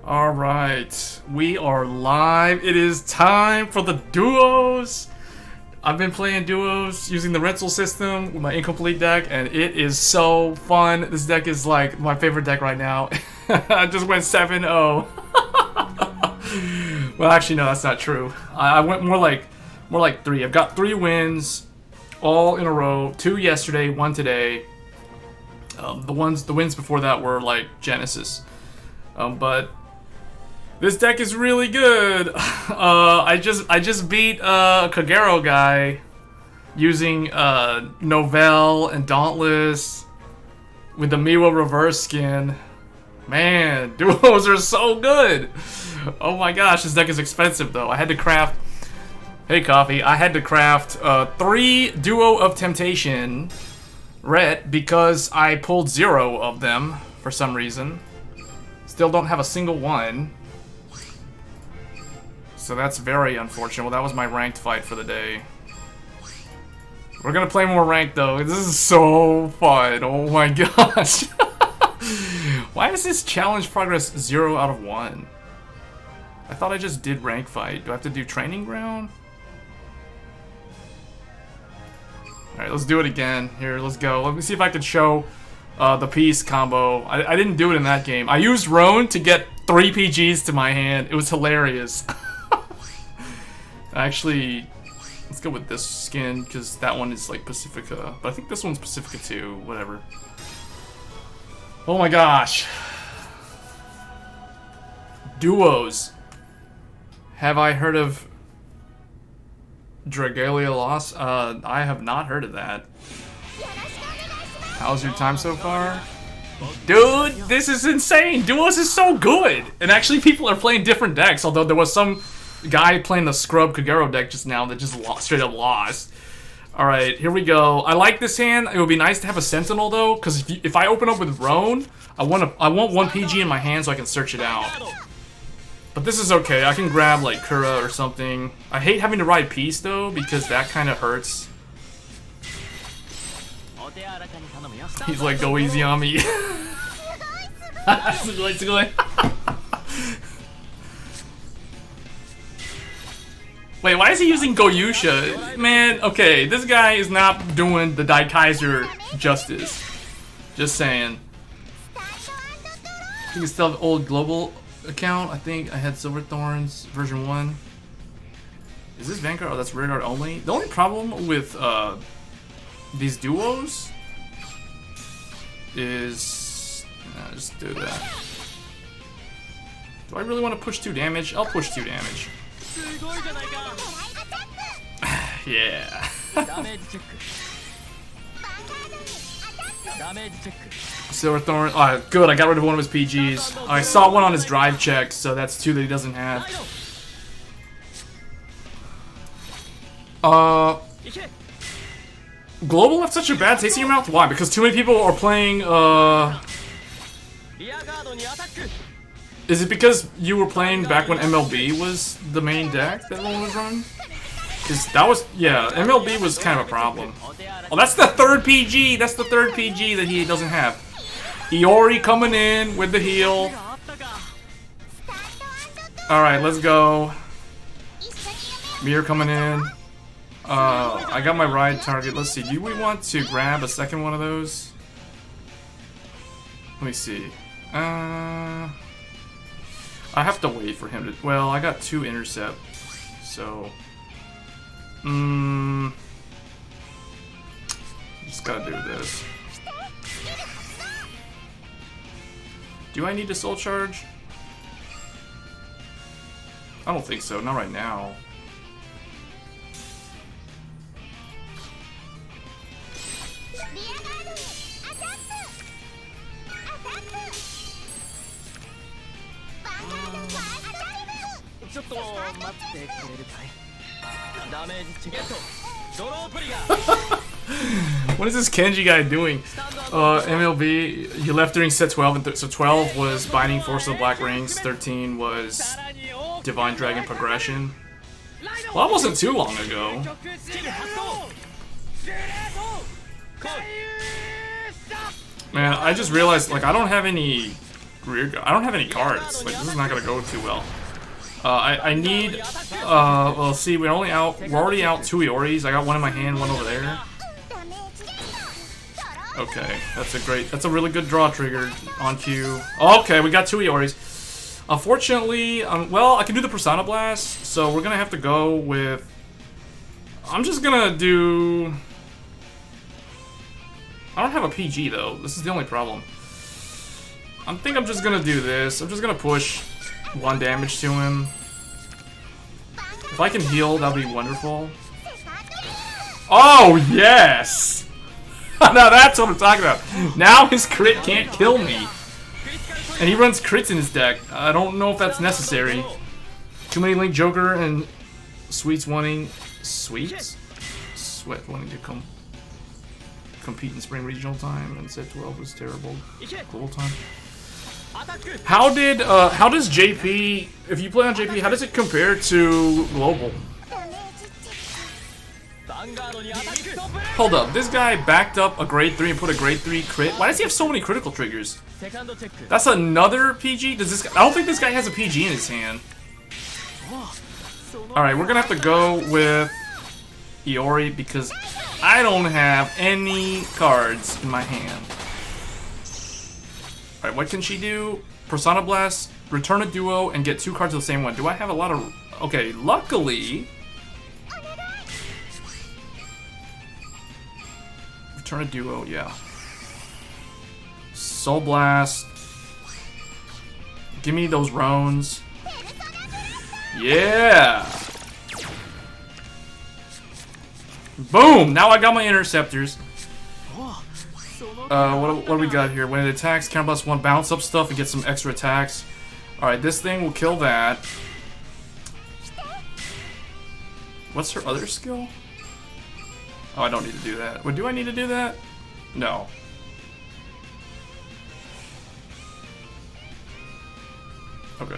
Alright, we are live. It is time for the duos. I've been playing duos using the rental system with my incomplete deck, and it is so fun. This deck is like my favorite deck right now. I just went 7-0. Well, actually, no, that's not true. I went more like 3. I've got 3 wins, all in a row. 2 yesterday, 1 today. The wins before that were like Genesis. But this deck is really good. I just beat a Kagero guy using Novell and Dauntless with the Miwa reverse skin. Man, duos are so good. Oh my gosh, this deck is expensive though. I had to craft. Hey Coffee, I had to craft 3 Duo of Temptation red because I pulled 0 of them for some reason. Still don't have a single one. So that's very unfortunate. Well, that was my ranked fight for the day. We're gonna play more ranked though. This is so fun. Oh my gosh. Why is this challenge progress 0 out of 1? I thought I just did rank fight. Do I have to do training ground? Alright, let's do it again. Here, let's go. Let me see if I can show the piece combo. I didn't do it in that game. I used Roan to get 3 PGs to my hand. It was hilarious. Actually, let's go with this skin, because that one is like Pacifica. But I think this one's Pacifica too, whatever. Oh my gosh. Duos. Have I heard of Dragalia Loss? I have not heard of that. How's your time so far? Dude, this is insane! Duos is so good! And actually people are playing different decks, although there was some guy playing the Scrub Kagero deck just now that just straight up lost. Alright, here we go. I like this hand. It would be nice to have a Sentinel though, because if I open up with Roan, I want 1 PG in my hand so I can search it out. But this is okay. I can grab like Kura or something. I hate having to ride Peace though, because that kind of hurts. He's like, go easy on me. Wait, why is he using Goyusha? Man, okay, this guy is not doing the Daikaiser justice. Just saying. I think it's still have old global account. I think I had Silver Thorns version 1. Is this Vanguard? Oh, that's Rearguard only. The only problem with these duos is just do that. Do I really want to push 2 damage? I'll push 2 damage. Yeah. Silverthorn. Oh, good. I got rid of one of his PGs. I saw one on his drive check, so that's 2 that he doesn't have. Global left such a bad taste in your mouth? Why? Because too many people are playing, Is it because you were playing back when MLB was the main deck that everyone was running? Because that was, yeah, MLB was kind of a problem. Oh, that's the 3rd PG! That's the 3rd PG that he doesn't have. Iori coming in with the heal. Alright, let's go. Mir coming in. I got my ride target. Let's see, do we want to grab a second one of those? Let me see. I have to wait for him to... Well, I got 2 intercept, so... Just gotta do this. Do I need to soul charge? I don't think so, not right now. What is this Kenji guy doing? MLB, he left during set 12, and so 12 was Binding Force of the Black Rings, 13 was Divine Dragon Progression. Well, that wasn't too long ago. Man, I just realized, like, I don't have any rear guard. I don't have any cards. Like, this is not gonna go too well. I need. Well, see, we're already out 2 Ioris. I got one in my hand, one over there. Okay, that's a really good draw trigger on cue. Okay, we got 2 Ioris. Unfortunately, well, I can do the Persona Blast, so we're gonna have to go with. I'm just gonna do. I don't have a PG though. This is the only problem. I think I'm just gonna do this. I'm just gonna push 1 damage to him. If I can heal, that'd be wonderful. Oh, yes! Now that's what I'm talking about. Now his crit can't kill me. And he runs crits in his deck. I don't know if that's necessary. Too many Link Joker and Sweets wanting... Sweets? Sweat wanting to compete in Spring Regional time, and Set 12 was terrible. Global time. How does JP, if you play on JP, how does it compare to Global? Hold up, this guy backed up a grade 3 and put a grade 3 crit. Why does he have so many critical triggers? That's another PG? I don't think this guy has a PG in his hand. Alright, we're gonna have to go with Iori because I don't have any cards in my hand. Alright, what can she do? Persona Blast, return a duo, and get 2 cards of the same one. Do I have a lot of... Okay, luckily... Return a duo, yeah. Soul Blast. Give me those Rones. Yeah! Boom! Now I got my Interceptors. What do we got here? When it attacks, counter +1, bounce up stuff and get some extra attacks. Alright, this thing will kill that. What's her other skill? Oh, I don't need to do that. Well, do I need to do that? No. Okay.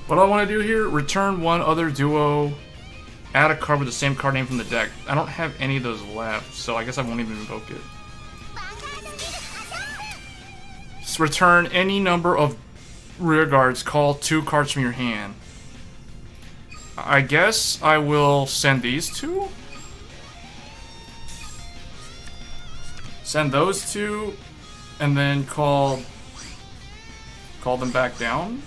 What do I want to do here? Return 1 other duo. Add a card with the same card name from the deck. I don't have any of those left, so I guess I won't even invoke it. Just return any number of rear guards. Call 2 cards from your hand. I guess I will send these 2. Send those 2, and then call them back down.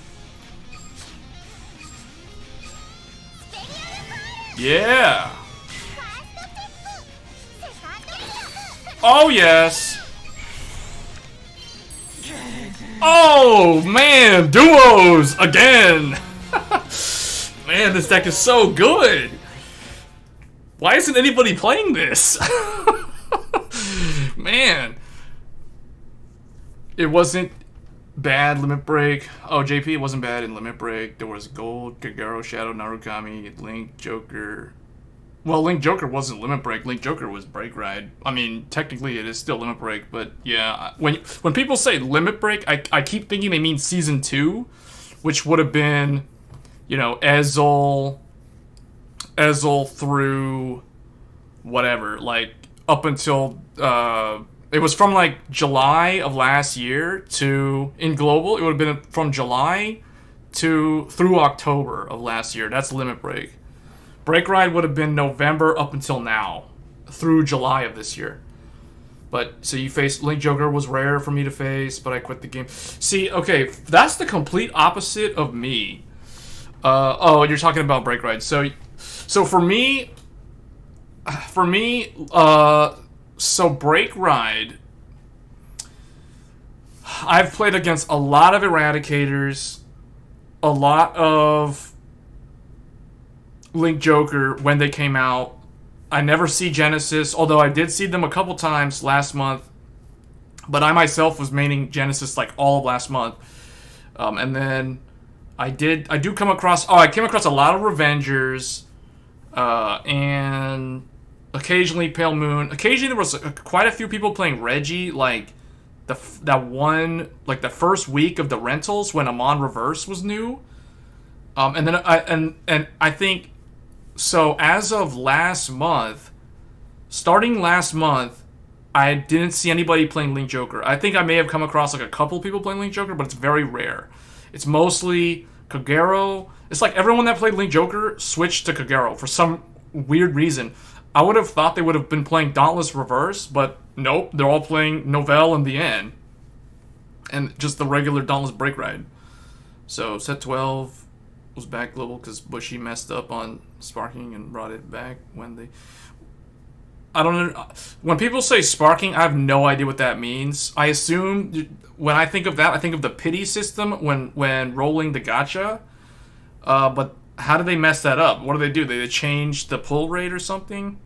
Yeah! Oh, yes! Oh, man! Duos! Again! Man, this deck is so good! Why isn't anybody playing this? Man. It wasn't bad Limit Break. Oh, JP, it wasn't bad in Limit Break. There was Gold, Kagero, Shadow, Narukami, Link, Joker. Well, Link Joker wasn't Limit Break. Link Joker was Break Ride. I mean, technically it is still Limit Break, but yeah. When people say Limit Break, I keep thinking they mean Season 2, which would have been, you know, Ezel through whatever, like up until it was from like July of last year to, in Global, it would have been from July through October of last year. That's Limit Break. Break Ride would have been November up until now, through July of this year. But, so you faced, Link Joker was rare for me to face, but I quit the game. See, okay, that's the complete opposite of me. Oh, you're talking about Break Ride. So for me, so Break Ride, I've played against a lot of Eradicators, a lot of Link Joker when they came out. I never see Genesis, although I did see them a couple times last month, but I myself was maining Genesis like all of last month. And then I do come across, I came across a lot of Revengers, and occasionally Pale Moon. Occasionally there was quite a few people playing Reggie, like that one, like the first week of the rentals when Amon Reverse was new. And then I think So as of last month, starting last month, I didn't see anybody playing Link Joker. I think I may have come across like a couple people playing Link Joker, but it's very rare. It's mostly Kagero. It's like everyone that played Link Joker switched to Kagero for some weird reason. I would have thought they would have been playing Dauntless Reverse, but nope, they're all playing Novell in the end. And just the regular Dauntless Break Ride. So set 12 was back global because Bushy messed up on sparking and brought it back when they... I don't know. When people say sparking, I have no idea what that means. I assume when I think of that, I think of the pity system when rolling the gacha. But how do they mess that up? What do? They change the pull rate or something?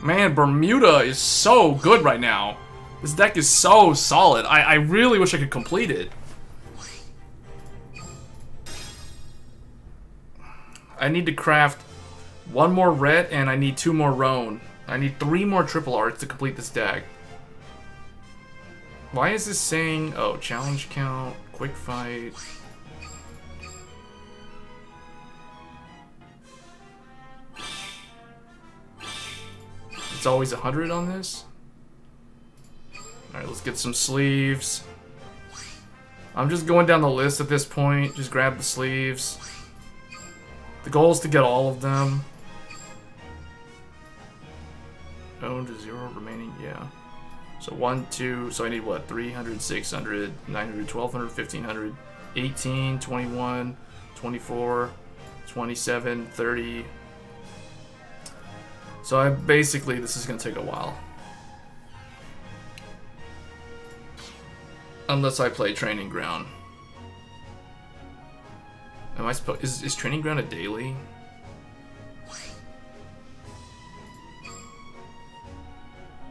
Man, Bermuda is so good right now. This deck is so solid. I really wish I could complete it. I need to craft one more ret and I need 2 more roan. I need 3 more triple arts to complete this deck. Why is this saying, oh, challenge count, quick fight. It's always 100 on this? Alright, let's get some sleeves. I'm just going down the list at this point. Just grab the sleeves. The goal is to get all of them. Owned to 0 remaining, yeah. So 1, 2, so I need what? 300, 600, 900, 1200, 1500, 18, 21, 24, 27, 30. So basically, this is going to take a while. Unless I play Training Ground. Am I supposed... Is Training Ground a daily?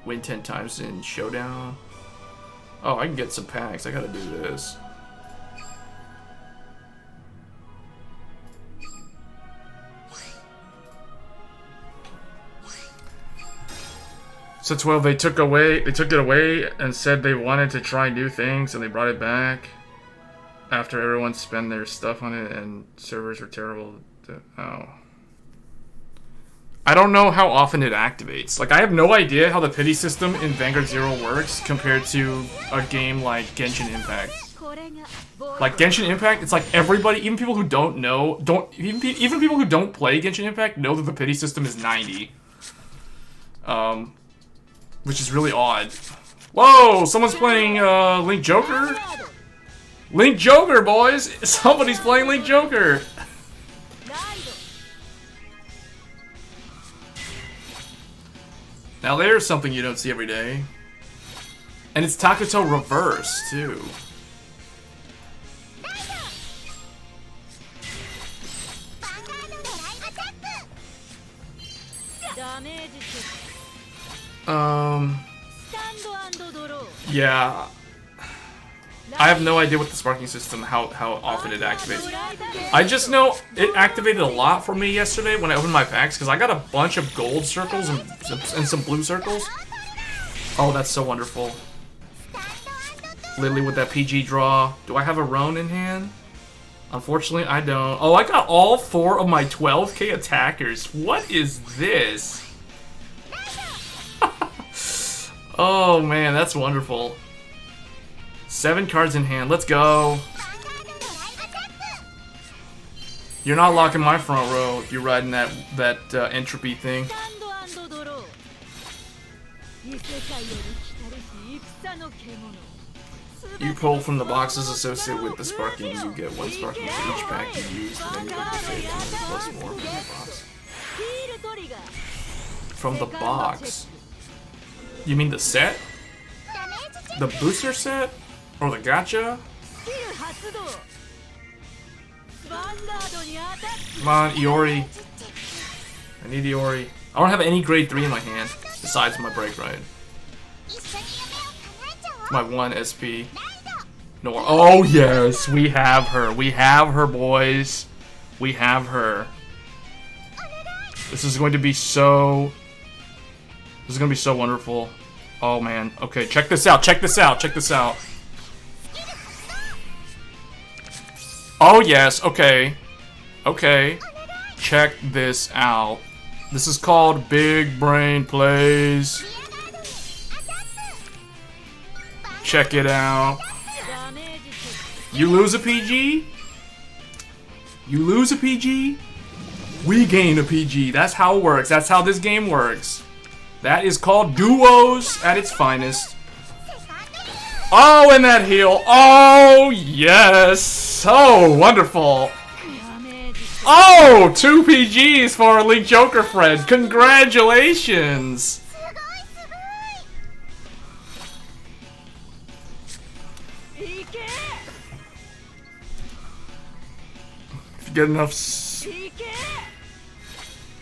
Win 10 times in Showdown? Oh, I can get some packs. I gotta do this. So 12, they took it away and said they wanted to try new things and they brought it back. After everyone spent their stuff on it and servers were terrible. Oh. I don't know how often it activates. Like, I have no idea how the pity system in Vanguard 0 works compared to a game like Genshin Impact. Like, Genshin Impact, it's like everybody, even people who don't know, even people who don't play Genshin Impact know that the pity system is 90. Which is really odd. Whoa! Someone's playing, Link Joker? Link Joker, boys! Somebody's playing Link Joker! Now there's something you don't see every day. And it's Takuto reverse, too. Yeah. I have no idea what the sparking system, how often it activates. I just know it activated a lot for me yesterday when I opened my packs, because I got a bunch of gold circles and some blue circles. Oh, that's so wonderful. Literally with that PG draw. Do I have a Roan in hand? Unfortunately, I don't. Oh, I got all 4 of my 12k attackers. What is this? Oh man, that's wonderful. 7 cards in hand. Let's go. You're not locking my front row. You're riding that entropy thing. You pull from the boxes associated with the sparking. You get 1 sparking for each pack you use, and then you get to save 10 plus more from the box. From the box. You mean the set? The booster set? Or the gacha? Come on, Iori. I need Iori. I don't have any grade 3 in my hand, besides my break ride. My 1 SP. No. Oh yes, we have her. We have her, boys. We have her. This is going to be so... This is going to be so wonderful. Oh man. Okay, check this out. Check this out. Check this out. Oh, yes. Okay. Okay. Check this out. This is called Big Brain Plays. Check it out. You lose a PG? You lose a PG? We gain a PG. That's how it works. That's how this game works. That is called duos at its finest. Oh, and that heal. Oh, yes. Oh, wonderful. Oh, 2 PGs for our Link Joker friend. Congratulations. If you get enough...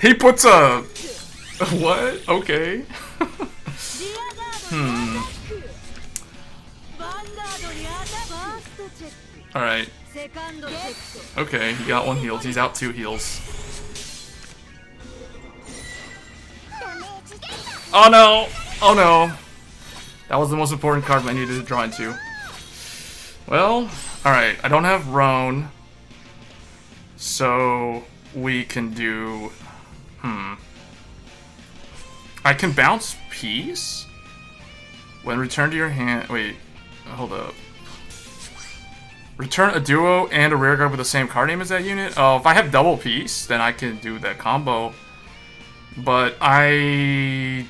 He puts a... What? Okay. Alright. Okay, he got 1 healed. He's out 2 heals. Oh no! Oh no! That was the most important card I needed to draw into. Well, alright. I don't have Roan. So, we can do... I can bounce Peace? When returned to your hand... Wait, hold up. Return a duo and a rearguard with the same card name as that unit? Oh, if I have double Peace, then I can do that combo. But I...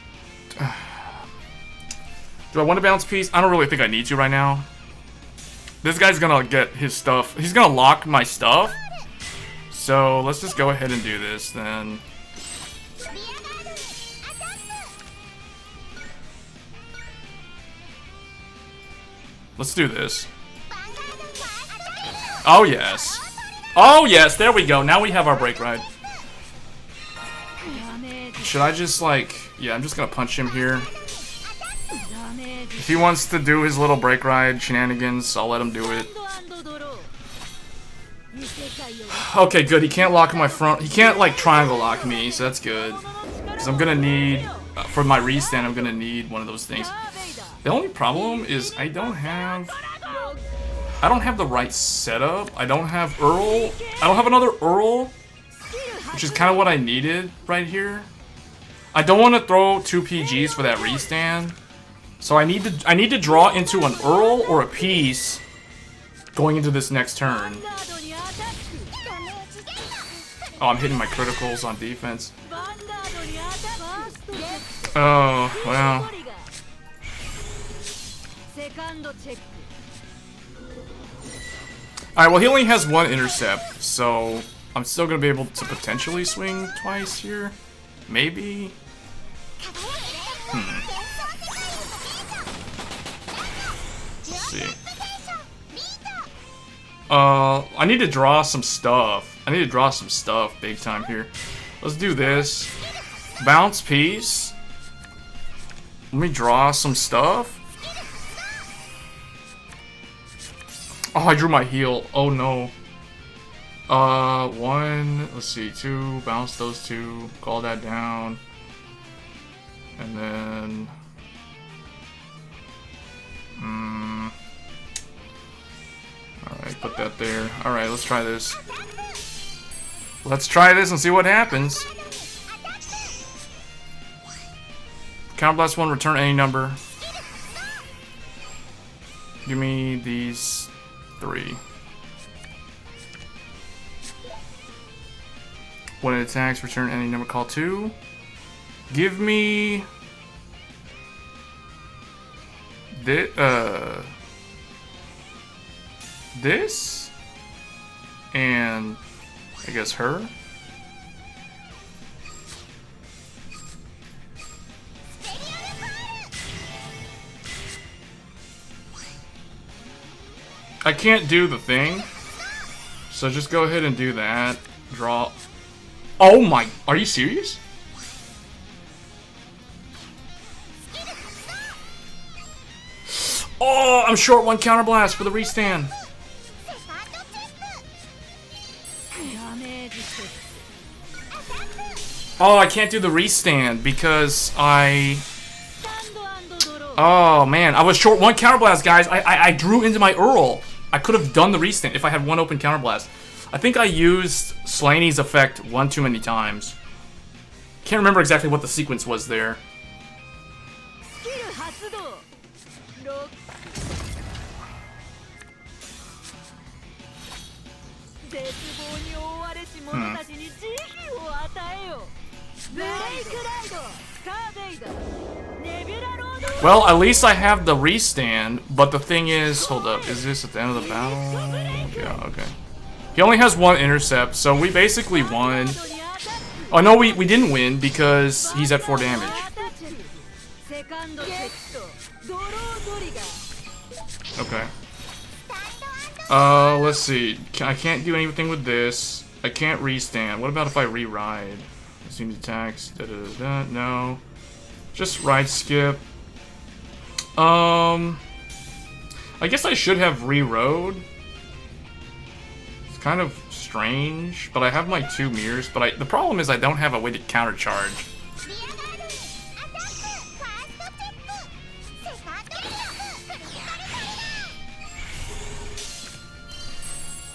Do I want to bounce Peace? I don't really think I need to right now. This guy's gonna get his stuff. He's gonna lock my stuff. So, let's just go ahead and do this, then. Let's do this. Oh, yes. Oh, yes, there we go. Now we have our break ride. Should I just, like... Yeah, I'm just gonna punch him here. If he wants to do his little break ride shenanigans, I'll let him do it. Okay, good. He can't lock my front. He can't, like, triangle lock me, so that's good. Because I'm gonna need... for my restand, I'm gonna need one of those things. The only problem is I don't have the right setup. I don't have Earl. I don't have another Earl, which is kind of what I needed right here. I don't want to throw 2 PGs for that restand, so I need to draw into an Earl or a Peace going into this next turn. Oh, I'm hitting my criticals on defense. Oh, well. Alright, well, he only has 1 intercept, so I'm still gonna be able to potentially swing twice here. Maybe? Let's see. I need to draw some stuff. I need to draw some stuff big time here. Let's do this. Bounce Peace. Let me draw some stuff. Oh, I drew my heal. Oh no. 1, let's see, 2, bounce those 2, call that down. And then... Alright, put that there. Alright, let's try this. Let's try this and see what happens. Counterblast 1, return any number. Give me these 3. When it attacks, return any number, call 2. Give me... this? And... I guess her? I can't do the thing, so just go ahead and do that. Draw. Oh my, are you serious? Oh, I'm short 1 counterblast for the restand. Oh, I can't do the restand because I... Oh man, I was short 1 counterblast, guys. I drew into my Earl. I could have done the restand if I had one open counterblast. I think I used Slaney's effect one too many times. Can't remember exactly what the sequence was there. Well, at least I have the restand, but the thing is, hold up, is this at the end of the battle? Yeah, okay. He only has one intercept, so we basically won. Oh no, we didn't win because he's at 4 damage. Okay. Let's see. I can't do anything with this. I can't restand. What about if I re-ride? Assume attacks. Da-da-da-da. No. Just ride skip. I guess I should have re-rode. It's kind of strange, but I have my 2 mirrors. But the problem is I don't have a way to countercharge.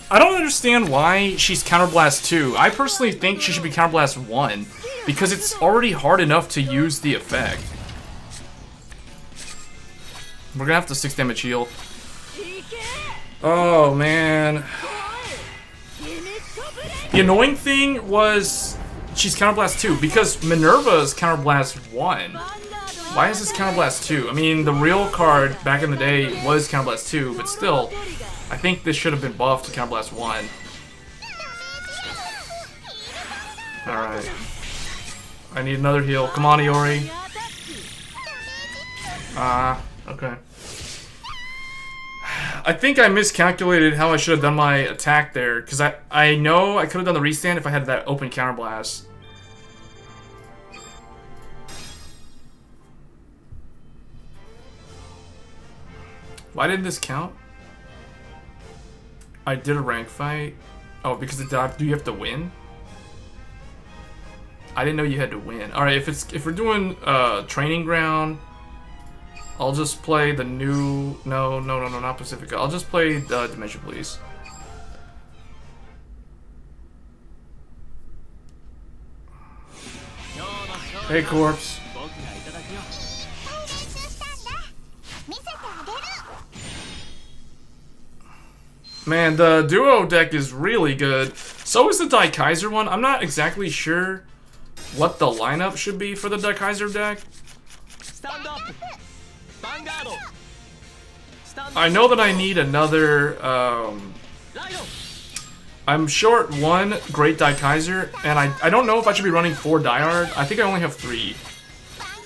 I don't understand why she's Counterblast 2. I personally think she should be Counterblast 1, because it's already hard enough to use the effect. We're gonna have to 6 damage heal. Oh, man. The annoying thing was she's Counterblast 2, because Minerva's Counterblast 1. Why is this Counterblast 2? I mean, the real card back in the day was Counterblast 2, but still, I think this should have been buffed to Counterblast 1. Alright. I need another heal. Come on, Iori. Okay. I think I miscalculated how I should have done my attack there, because I know I could have done the restand if I had that open counterblast. Why didn't this count? I did a rank fight. Oh, because do you have to win? I didn't know you had to win. All right, if we're doing training ground, I'll just play the new. No, not Pacifica. I'll just play Dimension Police. Hey, Corpse. Man, the duo deck is really good. So is the Daikaiser one. I'm not exactly sure what the lineup should be for the Daikaiser deck. I know that I need another, I'm short 1 Great Daikaiser, and I don't know if I should be running 4 Diehard. I think I only have 3.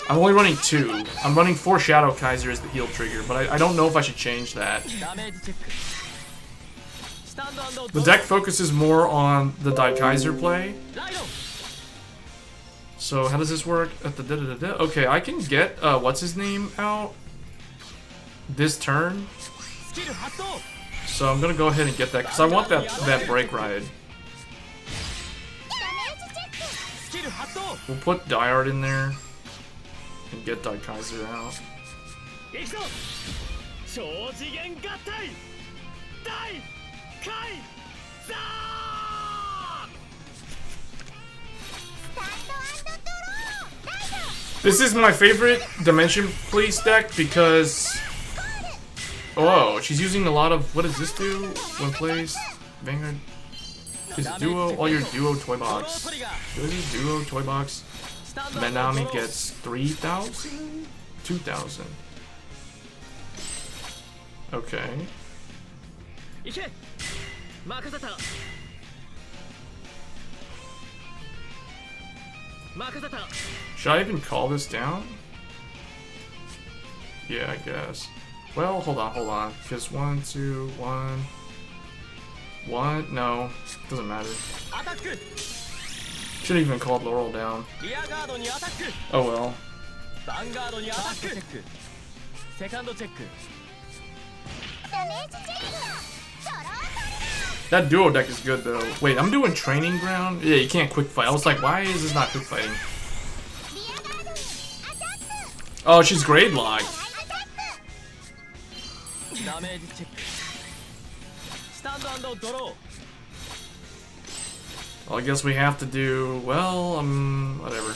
I'm only running 2. I'm running 4 Shadow Kaiser as the heal trigger, but I don't know if I should change that. The deck focuses more on the Daikaiser play. So how does this work? At the okay, I can get what's his name out this turn. So I'm gonna go ahead and get that because I want that break ride. We'll put Diehard in there and get Daikaiser out. This is my favorite Dimension Police deck because... Oh, she's using a lot of... What does this do when placed? Vanguard is duo, all your duo toy box. This is duo toy box. Menami gets 3,000? 2,000. Okay. Should I even call this down? Yeah, I guess. Well, hold on. Because 1, 2, 1. 1? No. Doesn't matter. Should've even called Laurel down. Oh well. That duo deck is good though. Wait, I'm doing training ground? Yeah, you can't quick fight. I was like, why is this not quick fighting? Oh, she's grade locked. Well, I guess we have to do, well, whatever.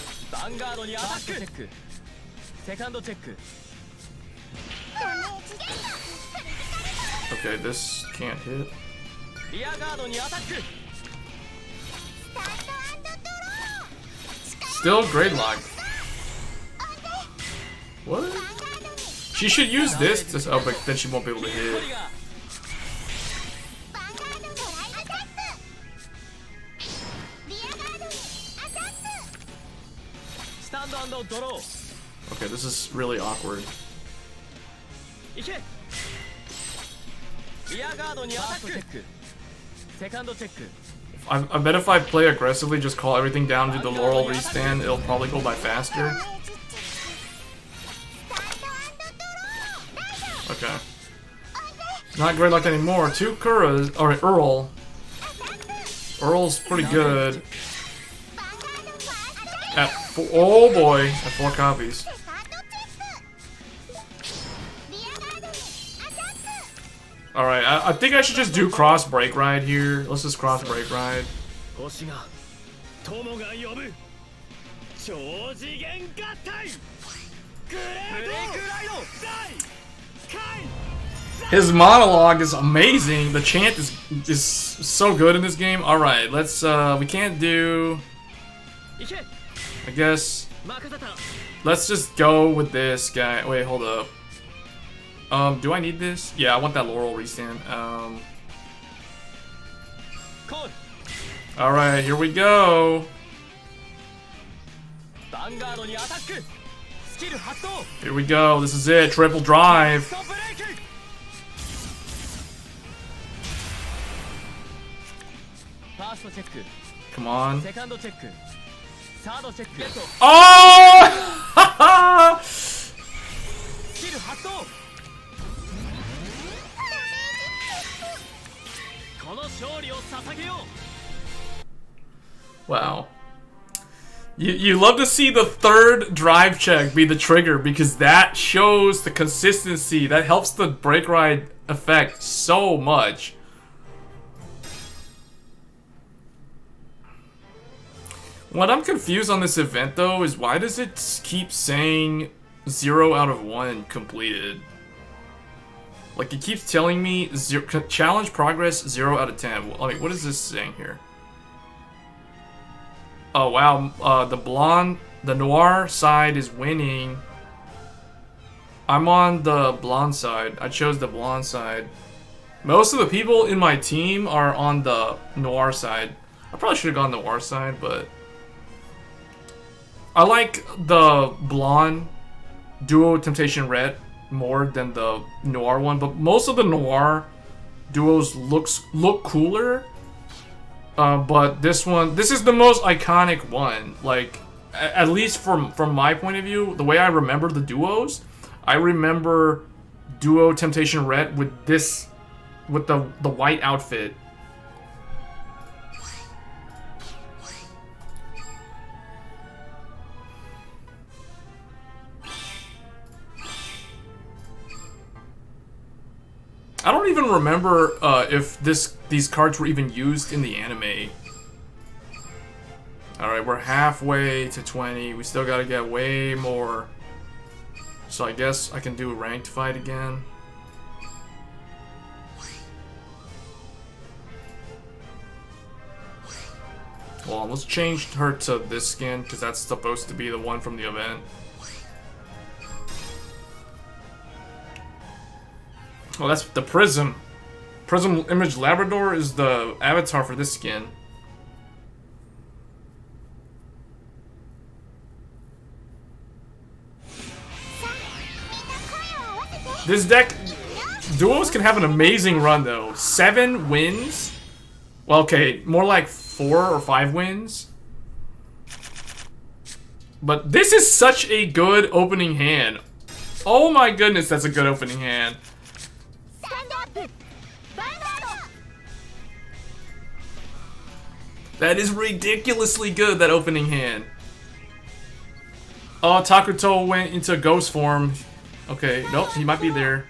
Okay, this can't hit. Still grade lock. What? She should use this to, oh, but then she won't be able to hit. Okay, this is really awkward. I bet if I play aggressively, just call everything down to the Laurel restand, it'll probably go by faster. Okay. Not great luck anymore. 2 Kuras, or Earl. Earl's pretty good. At 4, oh boy, at 4 copies. Alright, I think I should just do cross break ride here. Let's just cross break ride. His monologue is amazing. The chant is so good in this game. Alright, let's we can't do, I guess let's just go with this guy. Wait, hold up. Do I need this? Yeah, I want that Laurel restand. Alright, here we go. Here we go. This is it. Triple drive. Come on. Oh! Wow. You love to see the third drive check be the trigger because that shows the consistency. That helps the break ride effect so much. What I'm confused on this event though is why does it keep saying 0 out of 1 completed? Like it keeps telling me challenge progress 0 out of 10. Like what is this saying here? Oh wow, the noir side is winning. I'm on the blonde side. I chose the blonde side. Most of the people in my team are on the noir side. I probably should have gone noir side, but I like the blonde duo Temptation Red more than the noir one, but most of the noir duos look cooler. But this is the most iconic one. Like, at least from my point of view, the way I remember the duos, I remember duo Temptation Red with the white outfit. I don't even remember if these cards were even used in the anime. Alright, we're halfway to 20. We still gotta get way more. So I guess I can do a ranked fight again. Well, let's change her to this skin, because that's supposed to be the one from the event. Oh, that's the Prism. Prism Image Labrador is the avatar for this skin. This deck, duos can have an amazing run though. 7 wins? Well, okay, more like 4 or 5 wins. But this is such a good opening hand. Oh my goodness, that's a good opening hand. That is ridiculously good, that opening hand. Oh, Takuto went into ghost form. Okay, nope, he might be there.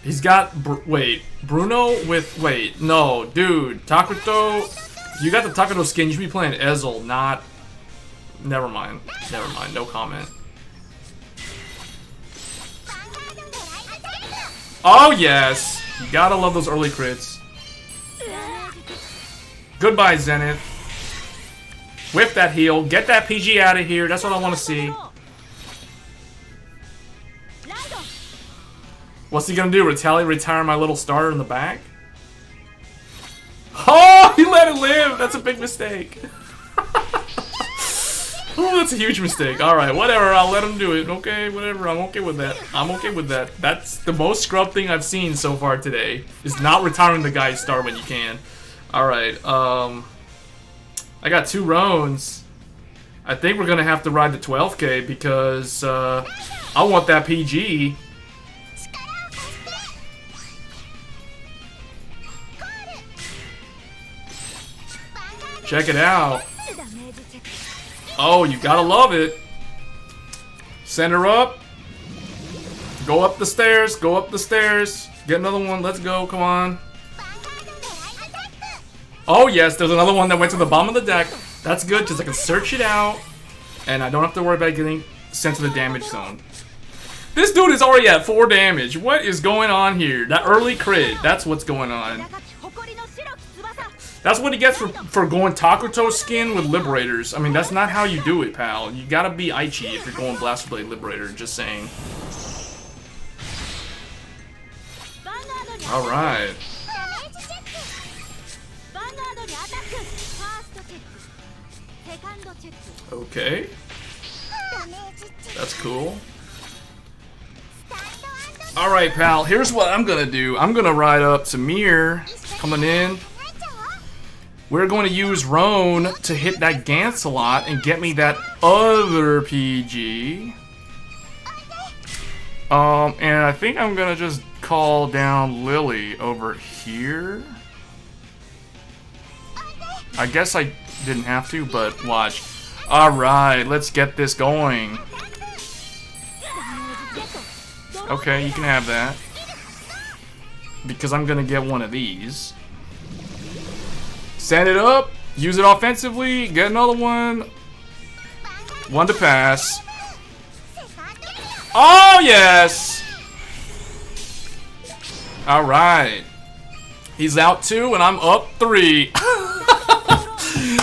He's got, wait, Bruno with, wait, no, dude, Takuto, you got the Takuto skin, you should be playing Ezel, not, never mind, no comment. Oh yes, you gotta love those early crits. Goodbye, Zenith. Whip that heal, get that PG out of here, that's what I want to see. What's he gonna do? Retire my little starter in the back? Oh, he let it live! That's a big mistake. Oh, that's a huge mistake. Alright, whatever, I'll let him do it. Okay, whatever, I'm okay with that. I'm okay with that. That's the most scrub thing I've seen so far today. Is not retiring the guy's star when you can. Alright, I got 2 Roans. I think we're gonna have to ride the 12k because I want that PG. Check it out. Oh, you gotta love it. Send her up. Go up the stairs. Go up the stairs. Get another one. Let's go. Come on. Oh, yes. There's another one that went to the bottom of the deck. That's good because I can search it out. And I don't have to worry about getting sent to the damage zone. This dude is already at 4 damage. What is going on here? That early crit. That's what's going on. That's what he gets for going Takuto skin with Liberators. I mean, that's not how you do it, pal. You gotta be Aichi if you're going Blaster Blade Liberator, just saying. Alright. Okay. That's cool. Alright, pal. Here's what I'm gonna do. I'm gonna ride up to Mir, coming in. We're going to use Roan to hit that Gancelot and get me that other PG. And I think I'm going to just call down Lily over here. I guess I didn't have to, but watch. Alright, let's get this going. Okay, you can have that. Because I'm going to get one of these. Send it up, use it offensively, get another one. One to pass. Oh, yes! Alright. He's out 2 and I'm up 3.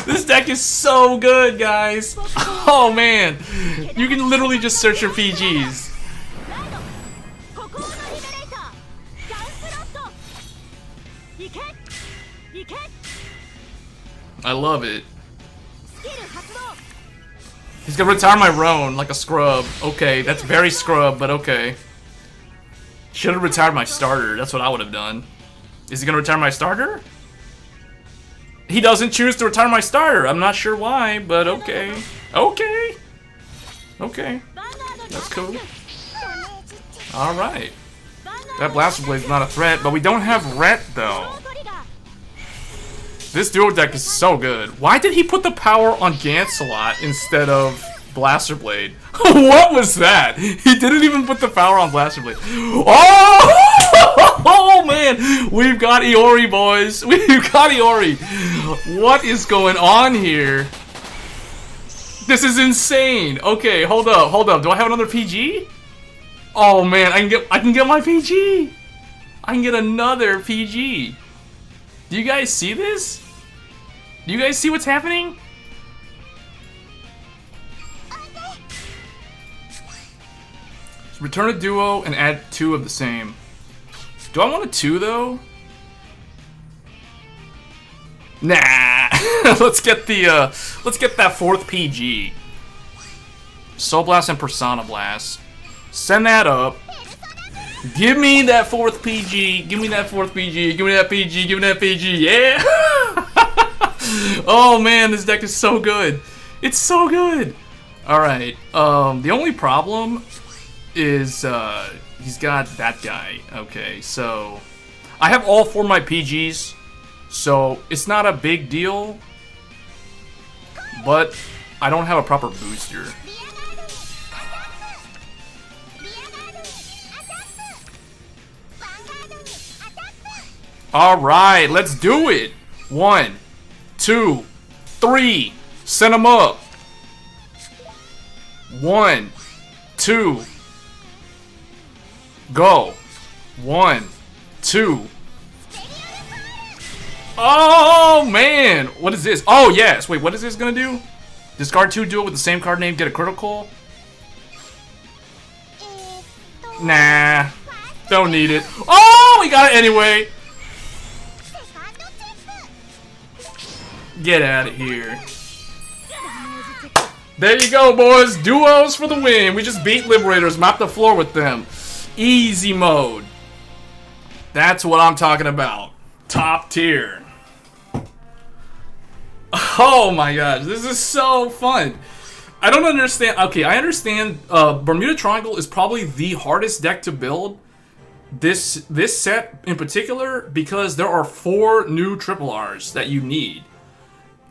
This deck is so good, guys. Oh, man. You can literally just search your PGs. I love it. He's gonna retire my Roan like a scrub. Okay, that's very scrub, but okay. Should have retired my starter. That's what I would have done. Is he gonna retire my starter? He doesn't choose to retire my starter. I'm not sure why, but okay. Okay. Okay. That's cool. Alright. That Blaster Blade's not a threat, but we don't have Ret, though. This duo deck is so good. Why did he put the power on Gancelot instead of Blaster Blade? What was that? He didn't even put the power on Blaster Blade. Oh! Oh, man! We've got Iori, boys. We've got Iori. What is going on here? This is insane. Okay, hold up, hold up. Do I have another PG? Oh, man, I can get my PG. I can get another PG. Do you guys see this? Do you guys see what's happening? So return a duo and add 2 of the same. Do I want a 2 though? Nah. let's get that 4th PG. Soul Blast and Persona Blast. Send that up. Give me that 4th PG. Give me that 4th PG. Give me that PG. Give me that PG. Yeah. Oh man, this deck is so good. It's so good. All right. The only problem is he's got that guy. Okay, so I have all 4 of my PGs, so it's not a big deal. But I don't have a proper booster. Alright, let's do it. 1, 2, 3. Send them up. 1, 2. Go. 1, 2. Oh, man. What is this? Oh, yes. Wait, what is this going to do? Discard 2 duo with the same card name, get a critical? Nah. Don't need it. Oh, we got it anyway. Get out of here. There you go, boys. Duos for the win. We just beat Liberators. Mop the floor with them. Easy mode. That's what I'm talking about. Top tier. Oh my gosh. This is so fun. I don't understand. Okay, I understand Bermuda Triangle is probably the hardest deck to build. This set in particular, because there are 4 new triple Rs that you need.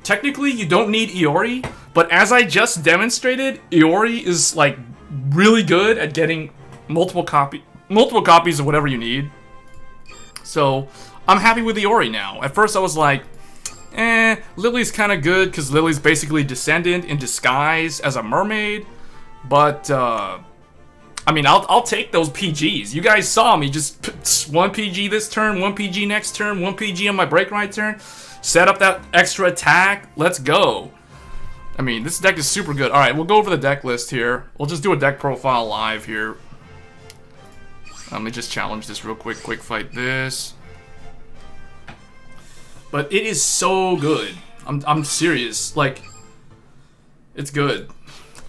Technically, you don't need Iori, but as I just demonstrated, Iori is like really good at getting multiple copies of whatever you need. So I'm happy with Iori now. At first, I was like, Lily's kind of good because Lily's basically Descendant in disguise as a mermaid. But I mean, I'll take those PGs. You guys saw me just put 1 PG this turn, 1 PG next turn, 1 PG on my break right turn. Set up that extra attack. Let's go. I mean, this deck is super good. Alright, we'll go over the deck list here. We'll just do a deck profile live here. Let me just challenge this real quick. Quick fight this. But it is so good. I'm serious. Like, it's good.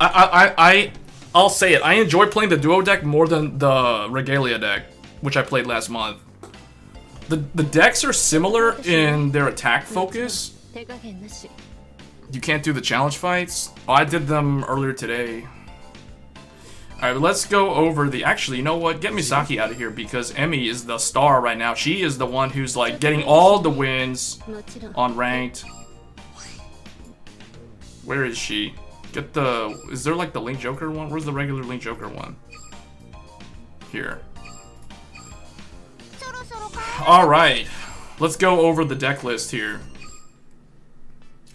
I'll say it. I enjoy playing the duo deck more than the Regalia deck, which I played last month. The decks are similar in their attack focus. You can't do the challenge fights. Oh, I did them earlier today. Alright, let's go over the... Actually, you know what? Get Misaki out of here because Emi is the star right now. She is the one who's like getting all the wins on ranked. Where is she? Get the... Is there like the Link Joker one? Where's the regular Link Joker one? Here. Alright, let's go over the deck list here.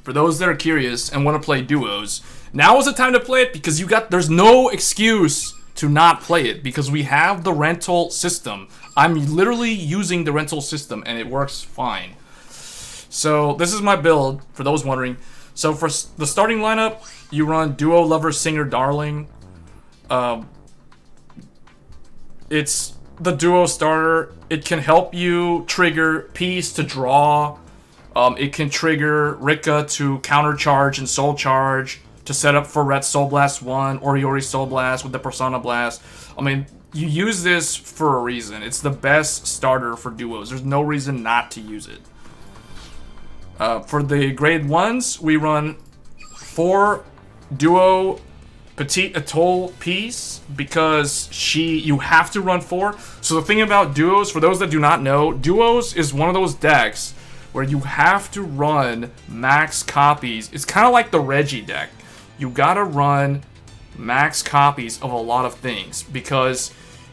For those that are curious and want to play duos, now is the time to play it because there's no excuse to not play it because we have the rental system. I'm literally using the rental system and it works fine. So this is my build, for those wondering. So for the starting lineup, you run Duo, Lover, Singer, Darling. It's the duo starter. It can help you trigger Peace to draw. It can trigger Rika to countercharge and soul charge to set up for Ret Soul Blast 1 or Iori Soul Blast with the Persona Blast. I mean, you use this for a reason. It's the best starter for duos. There's no reason not to use it. For the grade 1s, we run 4 duo Petite Atoll Piece because you have to run 4. So the thing about duos, for those that do not know, duos is one of those decks where you have to run max copies. It's kind of like the Reggie deck. You gotta run max copies of a lot of things because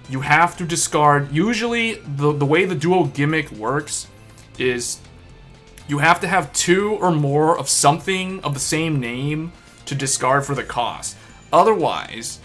you have to discard. Usually the way the duo gimmick works is you have to have 2 or more of something of the same name to discard for the cost. Otherwise,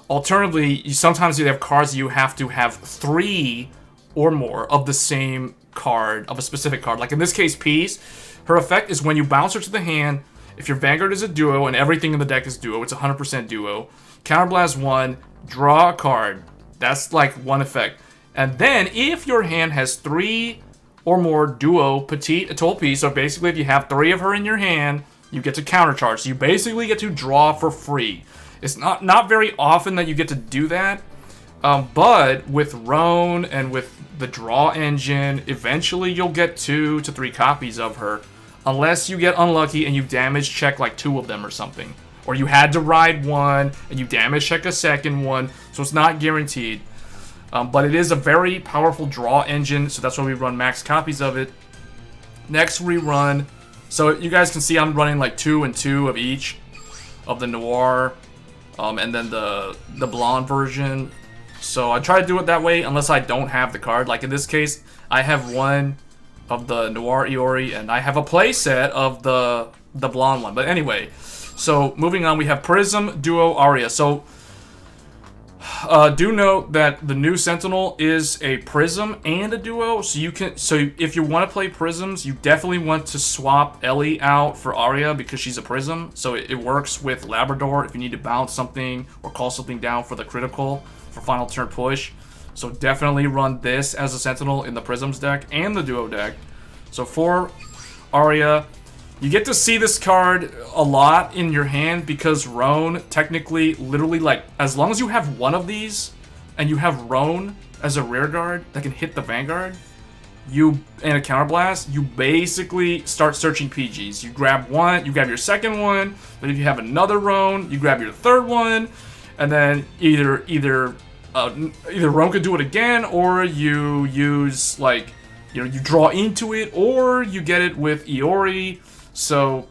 alternatively, sometimes you have cards you have to have 3 or more of the same card, of a specific card. Like in this case, Peace, her effect is when you bounce her to the hand, if your Vanguard is a duo and everything in the deck is duo, it's 100% duo. Counterblast 1, draw a card. That's like one effect. And then if your hand has 3 or more duo Petite Atoll Piece, so basically if you have 3 of her in your hand, you get to countercharge. So you basically get to draw for free. It's not very often that you get to do that, but with Roan and with the draw engine, eventually you'll get 2 to 3 copies of her, unless you get unlucky and you damage check like 2 of them or something. Or you had to ride 1 and you damage check a second one, so it's not guaranteed. But it is a very powerful draw engine, so that's why we run max copies of it. Next we run, so you guys can see I'm running like 2 and 2 of each of the Noir, and then the blonde version. So I try to do it that way unless I don't have the card. Like in this case, I have 1 Noir Iori, and I have a playset of the blonde one. But anyway, so moving on, we have Prism, Duo, Aria. So do note that the new Sentinel is a Prism and a Duo, so if you want to play Prisms, you definitely want to swap Ellie out for Aria because she's a Prism, so it works with Labrador if you need to bounce something or call something down for the critical for final turn push. So definitely run this as a Sentinel in the Prisms deck and the Duo deck. So for Aria, you get to see this card a lot in your hand because Roan, technically, literally, like, as long as you have one of these and you have Roan as a rear guard that can hit the Vanguard, and a counterblast, you basically start searching PGs. You grab one, you grab your second one, but if you have another Roan, you grab your third one, and then either Roan could do it again, or you use, like, you draw into it, or you get it with Iori. So,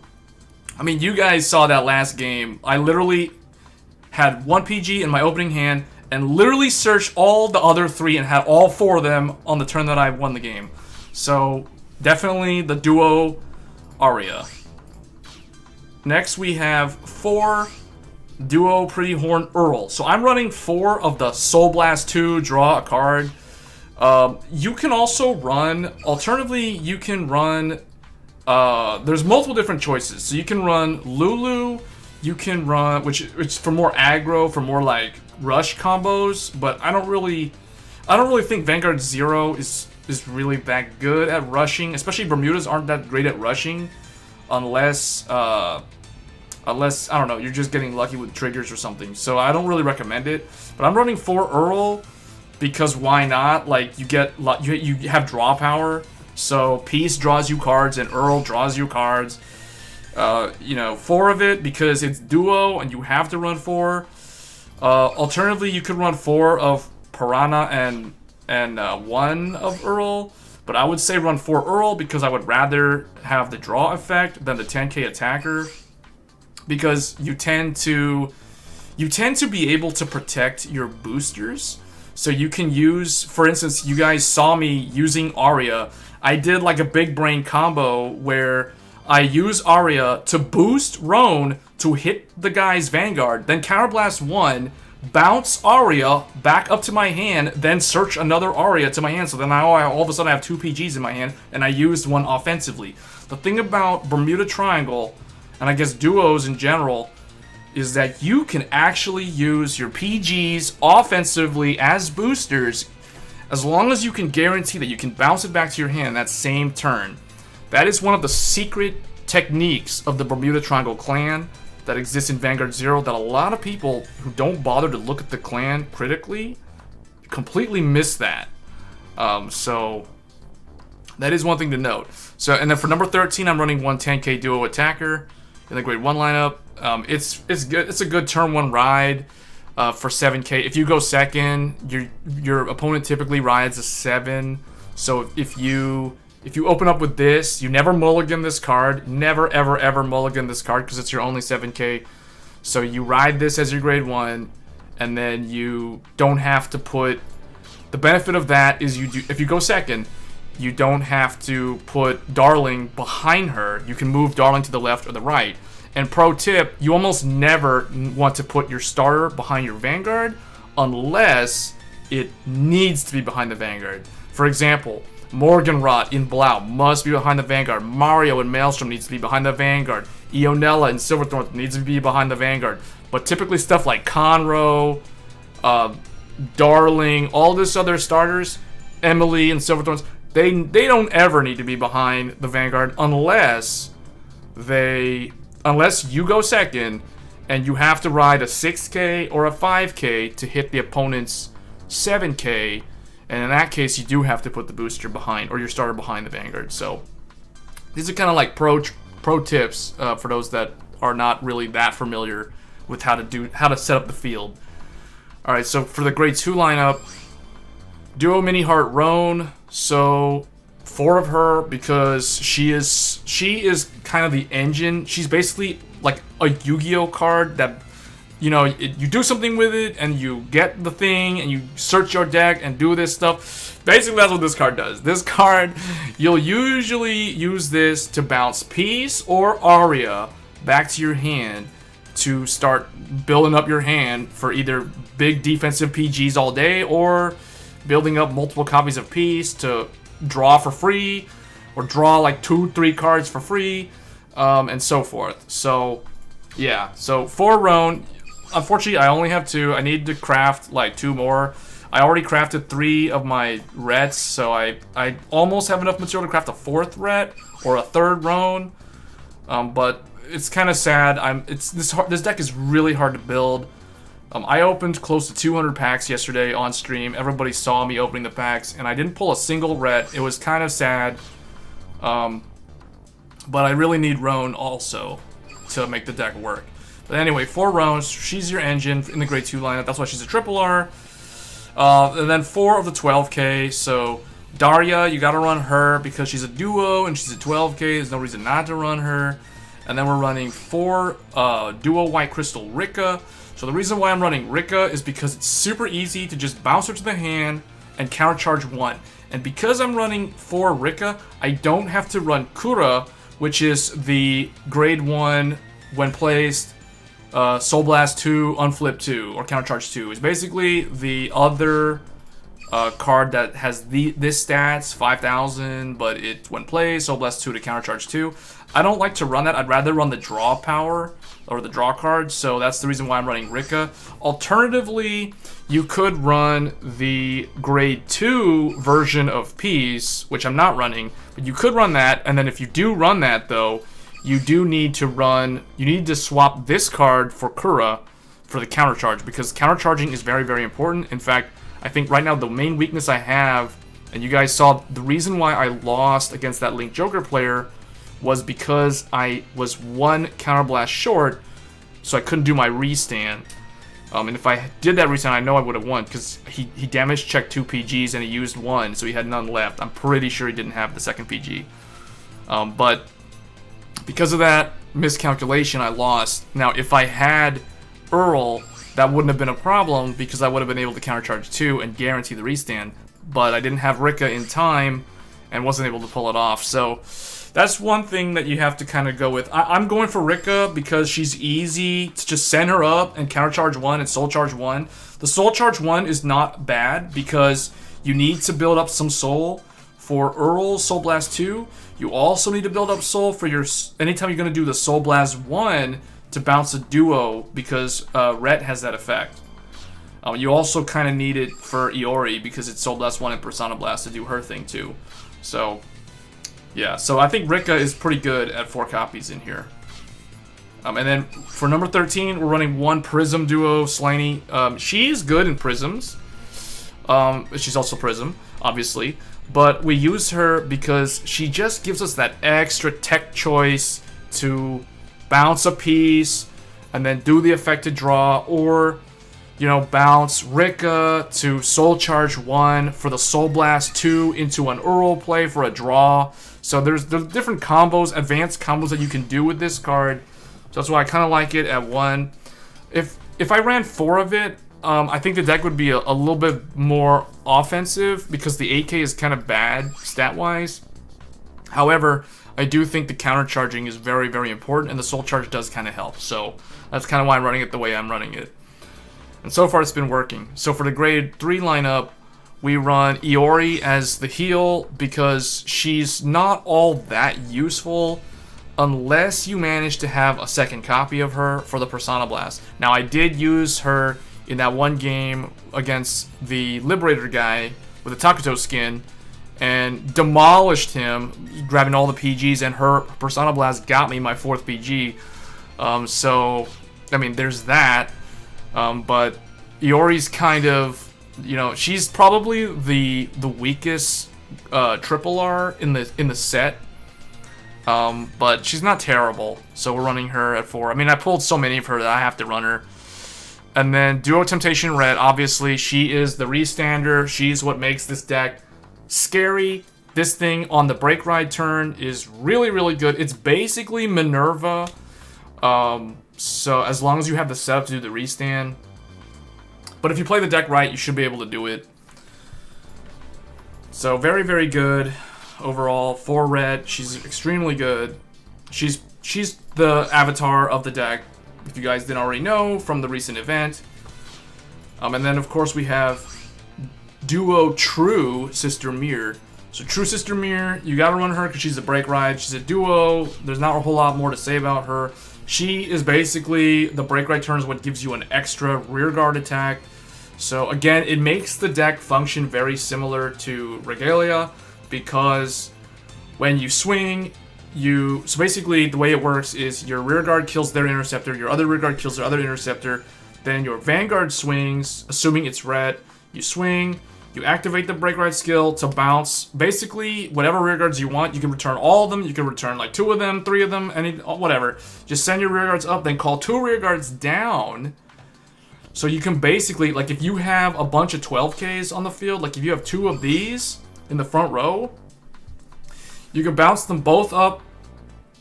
I mean, you guys saw that last game. I literally had one PG in my opening hand and literally searched all the other three and had all four of them on the turn that I won the game. So, definitely the Duo Aria. Next, we have 4 Duo Pretty Horn Earl. So, I'm running 4 of the Soul Blast 2, draw a card. You can also run, alternatively, you can run... there's multiple different choices. So you can run Lulu, you can run, which for more aggro, for more like rush combos, but I don't really think Vanguard 0 is really that good at rushing, especially Bermudas aren't that great at rushing unless I don't know, you're just getting lucky with triggers or something. So I don't really recommend it. But I'm running 4 Earl because why not? Like you have draw power. So Peace draws you cards and Earl draws you cards. 4 of it because it's Duo and you have to run 4. Alternatively, you could run 4 of Piranha and 1 of Earl. But I would say run 4 Earl because I would rather have the draw effect than the 10k attacker. Because you tend to be able to protect your boosters. So you can use, for instance, you guys saw me using Aria. I did like a big brain combo where I use Aria to boost Roan to hit the guy's Vanguard, then counterblast 1, bounce Aria back up to my hand, then search another Aria to my hand. So then all of a sudden I have 2 PGs in my hand, and I used one offensively. The thing about Bermuda Triangle, and I guess duos in general, is that you can actually use your PGs offensively as boosters as long as you can guarantee that you can bounce it back to your hand that same turn. That is one of the secret techniques of the Bermuda Triangle clan that exists in Vanguard 0 that a lot of people who don't bother to look at the clan critically completely miss that. So that is one thing to note. So, and then for number 13, I'm running 110k Duo Attacker in the grade 1 lineup. It's good. It's a good turn 1 ride for 7k. If you go second, your opponent typically rides a 7. So if you open up with this, you never mulligan this card. Never ever ever mulligan this card because it's your only 7k. So you ride this as your grade 1, and then you don't have to put. The benefit of that is if you go second, you don't have to put Darling behind her. You can move Darling to the left or the right. And pro tip, you almost never want to put your starter behind your Vanguard unless it needs to be behind the Vanguard. For example, Morganrot in Blau must be behind the Vanguard. Mario in Maelstrom needs to be behind the Vanguard. Ionella in Silverthorn needs to be behind the Vanguard. But typically stuff like Conroe, Darling, all this other starters, Emily and Silverthorns, they don't ever need to be behind the Vanguard unless you go second and you have to ride a 6k or a 5k to hit the opponent's 7k, and in that case you do have to put the booster behind or your starter behind the Vanguard. So these are kind of like pro tips for those that are not really that familiar with how to set up the field. All right, so for the grade 2 lineup, Duo Mini Heart Roan. So 4 of her because she is kind of the engine. She's basically like a Yu-Gi-Oh card that you know, you do something with it, and you get the thing, and you search your deck and do this stuff. Basically, that's what this card does. This card, you'll usually use this to bounce Peace or Aria back to your hand to start building up your hand for either big defensive PGs all day, or building up multiple copies of Peace to draw for free, or draw like 2-3 cards for free, and so forth. So, yeah. So, for Roan, unfortunately, I only have 2. I need to craft like 2 more. I already crafted 3 of my Rets, so I almost have enough material to craft a 4th Ret or a 3rd Roan. But it's kind of sad. This deck is really hard to build. I opened close to 200 packs yesterday on stream. Everybody saw me opening the packs, and I didn't pull a single Ret. It was kind of sad. But I really need Roan also to make the deck work. But anyway, for Roan, she's your engine in the grade 2 lineup. That's why she's a triple R. And then 4 of the 12k. So Daria, you gotta run her because she's a duo and she's a 12k. There's no reason not to run her. And then we're running 4 duo White Crystal Rika. So the reason why I'm running Rika is because it's super easy to just bounce her to the hand and countercharge 1. And because I'm running 4 Rika, I don't have to run Kura, which is the grade 1 when placed Soul Blast 2, Unflip 2, or Countercharge 2. It's basically the other card that has this stats, 5,000, but it when played, Soul Blast 2 to Countercharge 2. I don't like to run that. I'd rather run the draw power, or the draw card, so that's the reason why I'm running Rika. Alternatively, you could run the grade 2 version of Peace, which I'm not running, but you could run that, and then if you do run that, though, you need to swap this card for Kura for the countercharge, because countercharging is very, very important. In fact, I think right now the main weakness I have, and you guys saw the reason why I lost against that Link Joker player was because I was 1 counterblast short, so I couldn't do my restand. And if I did that restand, I know I would have won, because he damage checked 2 PGs and he used 1, so he had none left. I'm pretty sure he didn't have the second PG. But because of that miscalculation, I lost. Now, if I had Earl, that wouldn't have been a problem, because I would have been able to countercharge 2 and guarantee the restand. But I didn't have Rika in time and wasn't able to pull it off. So that's one thing that you have to kind of go with. I'm going for Rika because she's easy to just send her up and countercharge 1 and soul charge 1. The soul charge 1 is not bad because you need to build up some soul for Earl's Soul Blast 2. You also need to build up soul for your anytime you're going to do the Soul Blast 1 to bounce a duo, because Ret has that effect. You also kind of need it for Iori because it's Soul Blast 1 and Persona Blast to do her thing too. So yeah, so I think Rika is pretty good at 4 copies in here. And then for number 13, we're running 1 Prism Duo, Slaney. She's good in Prisms. She's also Prism, obviously. But we use her because she just gives us that extra tech choice to bounce a piece and then do the affected draw, or, you know, bounce Rika to Soul Charge 1 for the Soul Blast 2 into an Earl play for a draw. So there's different combos, advanced combos that you can do with this card. So that's why I kind of like it at 1. If I ran 4 of it, I think the deck would be a little bit more offensive because the 8k is kind of bad stat-wise. However, I do think the counter-charging is very, very important, and the soul charge does kind of help. So that's kind of why I'm running it the way I'm running it. And so far, it's been working. So for the grade 3 lineup, we run Iori as the heal because she's not all that useful unless you manage to have a second copy of her for the Persona Blast. Now, I did use her in that one game against the Liberator guy with the Takuto skin and demolished him, grabbing all the PGs, and her Persona Blast got me my 4th PG. So, I mean, there's that. But Iori's kind of, you know, she's probably the weakest triple R in the set. But she's not terrible, so we're running her at 4. I mean, I pulled so many of her that I have to run her. And then Duo Temptation Red, obviously, she is the restander. She's what makes this deck scary. This thing on the break ride turn is really, really good. It's basically Minerva So as long as you have the setup to do the restand. But if you play the deck right, you should be able to do it. So very, very good overall. 4 red. She's extremely good. She's the avatar of the deck, if you guys didn't already know from the recent event. And then of course we have Duo True Sister Mirror. So True Sister Mirror, you gotta run her because she's a break ride. She's a duo. There's not a whole lot more to say about her. She is basically, the break ride turn is what gives you an extra rear guard attack. So again, it makes the deck function very similar to Regalia, because when you swing, so basically the way it works is your rear guard kills their interceptor, your other rear guard kills their other interceptor, then your Vanguard swings, assuming it's red, you swing, you activate the break ride skill to bounce basically whatever rear guards you want. You can return all of them, you can return like 2 of them, 3 of them, whatever. Just send your rear guards up, then call 2 rear guards down. So you can basically, like if you have a bunch of 12Ks on the field, like if you have 2 of these in the front row, you can bounce them both up,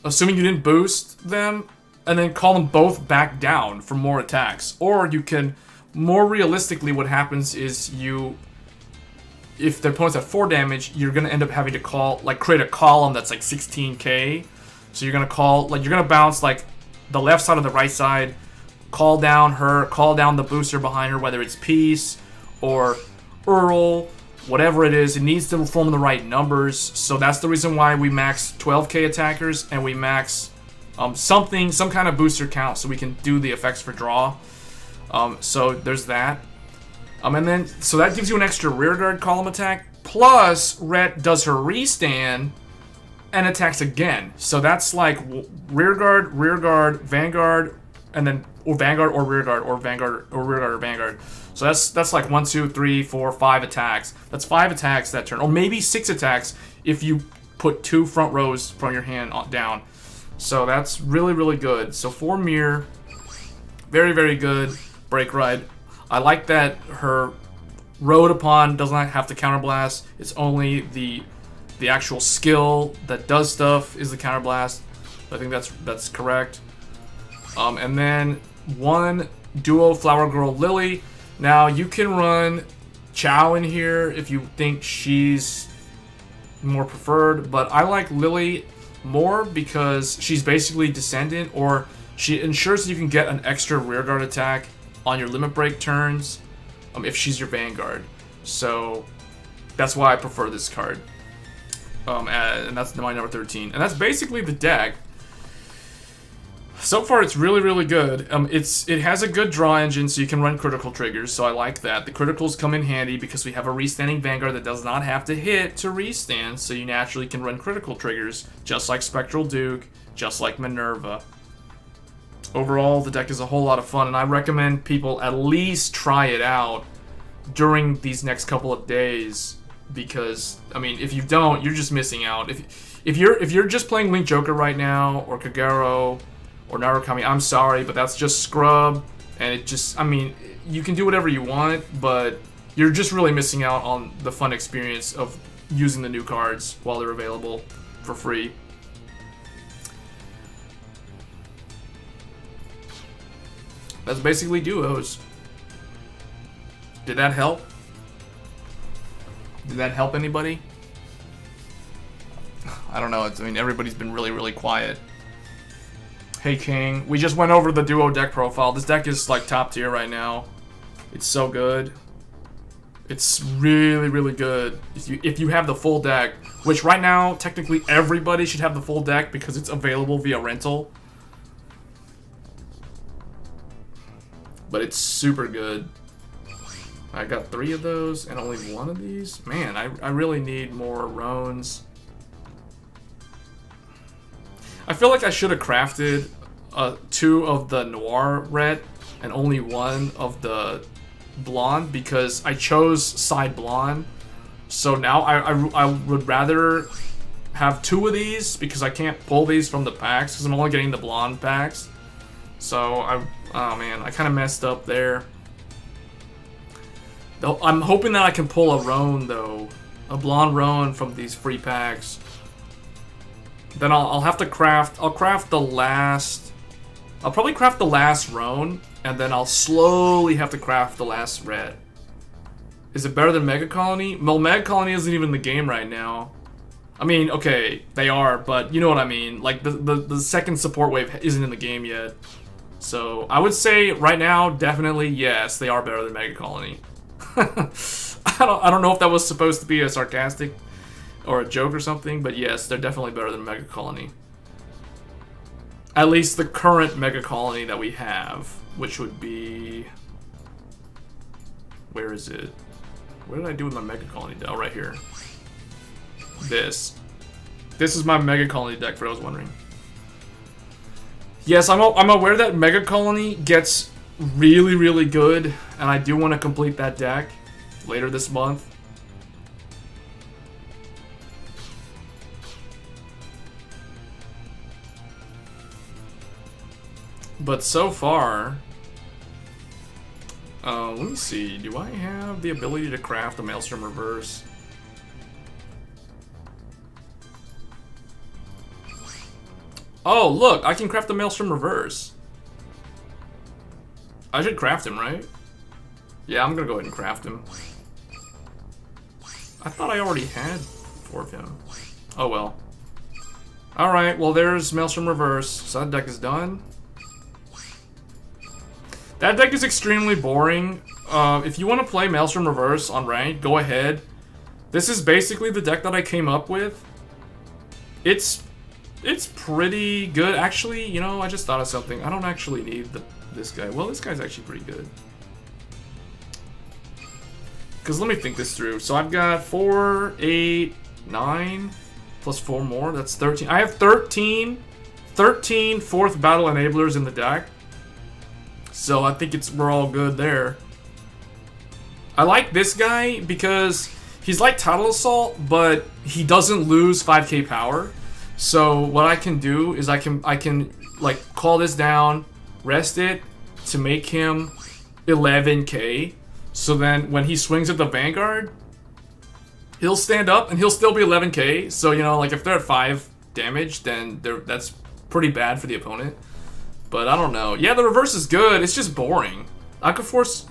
assuming you didn't boost them, and then call them both back down for more attacks. Or you can, more realistically, what happens is if their opponent's at 4 damage, you're going to end up having to create a column that's like 16k. So you're going to you're going to bounce like the left side or the right side, call down her, call down the booster behind her, whether it's Peace or Earl, whatever it is. It needs to perform the right numbers. So that's the reason why we max 12k attackers and we max some kind of booster count so we can do the effects for draw. So there's that. And then, so that gives you an extra rearguard column attack, plus Ret does her restand and attacks again. So that's like rearguard, Vanguard, and then, or Vanguard or rearguard, or Vanguard, or rearguard or Vanguard. So that's like 1, 2, 3, 4, 5 attacks. That's 5 attacks that turn, or maybe 6 attacks if you put 2 front rows from your hand down. So that's really, really good. So for Mirror, very, very good break ride. I like that her Road Upon does not have to counterblast. It's only the actual skill that does stuff is the counterblast. I think that's correct. And then 1 duo Flower Girl Lily. Now you can run Chow in here if you think she's more preferred, but I like Lily more because she's basically Descendant, or she ensures that you can get an extra rearguard attack on your limit break turns if she's your Vanguard. So that's why I prefer this card. And that's my number 13. And that's basically the deck. So far, it's really, really good. It has a good draw engine, so you can run critical triggers, so I like that. The criticals come in handy because we have a restanding Vanguard that does not have to hit to restand, so you naturally can run critical triggers, just like Spectral Duke, just like Minerva. Overall, the deck is a whole lot of fun, and I recommend people at least try it out during these next couple of days, because, I mean, if you don't, you're just missing out. If you're just playing Link Joker right now, or Kagero, or Narukami, I'm sorry, but that's just scrub, and it just, I mean, you can do whatever you want, but you're just really missing out on the fun experience of using the new cards while they're available for free. That's basically duos. Did that help? Did that help anybody? I don't know, I mean, everybody's been really, really quiet. Hey King, we just went over the duo deck profile. This deck is like top tier right now. It's so good. It's really, really good. If you have the full deck, which right now, technically everybody should have the full deck because it's available via rental. But it's super good. I got 3 of those and only 1 of these. Man, I really need more Roans. I feel like I should have crafted 2 of the Noir red and only 1 of the blonde, because I chose side blonde. So now I would rather have 2 of these because I can't pull these from the packs because I'm only getting the blonde packs. So oh man, I kind of messed up there. I'm hoping that I can pull a Roan though, a blonde Roan from these free packs. Then I'll have to craft. I'll craft the last I'll probably craft the last Roan, and then I'll slowly have to craft the last red. Is it better than Mega Colony? Well, Mega Colony isn't even in the game right now. I mean, okay, they are, but you know what I mean. Like, the second support wave isn't in the game yet. So, I would say, right now, definitely, yes, they are better than Mega Colony. I don't know if that was supposed to be a sarcastic or a joke or something, but yes, they're definitely better than Mega Colony. At least the current Mega Colony that we have, which would be... Where is it? What did I do with my Mega Colony deck? Oh, right here. This. This is my Mega Colony deck, for those wondering. Yes, I'm aware that Mega Colony gets really, really good, and I do want to complete that deck later this month. But so far, let me see, do I have the ability to craft a Maelstrom Reverse? Oh, look, I can craft the Maelstrom Reverse. I should craft him, right? Yeah, I'm gonna go ahead and craft him. I thought I already had 4 of him. Oh well. Alright, well there's Maelstrom Reverse, so that deck is done. That deck is extremely boring. If you want to play Maelstrom Reverse on ranked, go ahead. This is basically the deck that I came up with. It's pretty good. Actually, you know, I just thought of something. I don't actually need this guy. Well, this guy's actually pretty good. Because let me think this through. So I've got 4, 8, 9, plus 4 more. That's 13. I have 13 4th battle enablers in the deck. So I think we're all good there. I like this guy because he's like Tidal Assault, but he doesn't lose 5k power. So what I can do is I can like call this down, rest it to make him 11k. So then when he swings at the Vanguard, he'll stand up and he'll still be 11k. So you know, like if they're at 5 damage, then that's pretty bad for the opponent. But I don't know. Yeah, the reverse is good. It's just boring. Aquaforce,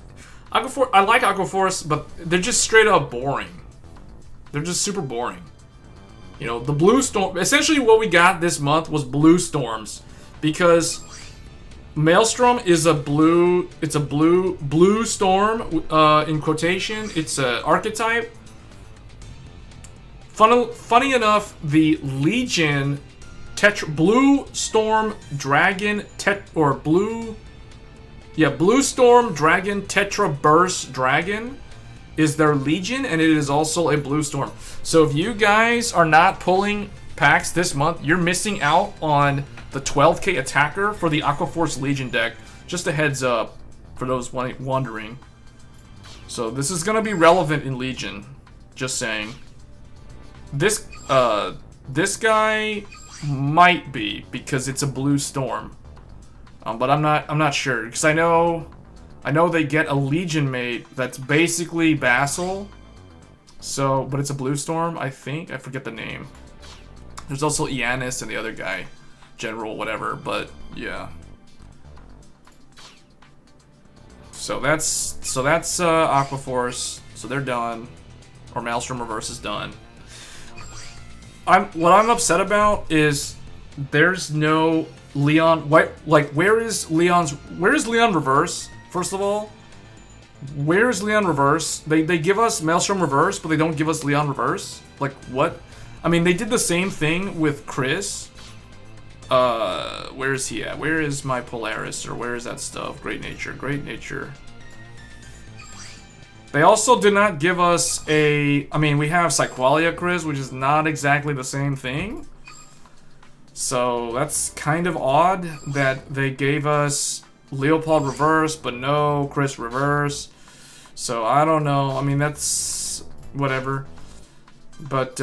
I like Aquaforce, but they're just straight up boring. They're just super boring. You know, the blue storm. Essentially, what we got this month was blue storms, because Maelstrom is a blue. It's a blue storm in quotation. It's an archetype. Funny enough, the Legion. Blue Storm Dragon Blue Storm Dragon Tetra Burst Dragon is their Legion, and it is also a Blue Storm. So if you guys are not pulling packs this month, you're missing out on the 12k attacker for the Aquaforce Legion deck. Just a heads up for those wondering. So this is gonna be relevant in Legion. Just saying. This guy might be, because it's a blue storm, but I'm not sure, because I know they get a Legion mate that's basically Vassal. So, but it's a blue storm, I think. I forget the name. There's also Iannis and the other guy, General whatever. But yeah. So that's Aquaforce. So they're done, or Maelstrom Reverse is done. What I'm upset about is there's no Leon. Where is Leon Reverse? First of all, where is Leon Reverse? They give us Maelstrom Reverse, but they don't give us Leon Reverse. Like what? I mean, they did the same thing with Chris. Where is he at? Where is my Polaris, or where is that stuff? Great Nature. They also did not give us a... I mean, we have Cyqualia Chris, which is not exactly the same thing. So that's kind of odd that they gave us Leopold Reverse, but no Chris Reverse. So I don't know. I mean, that's... whatever. But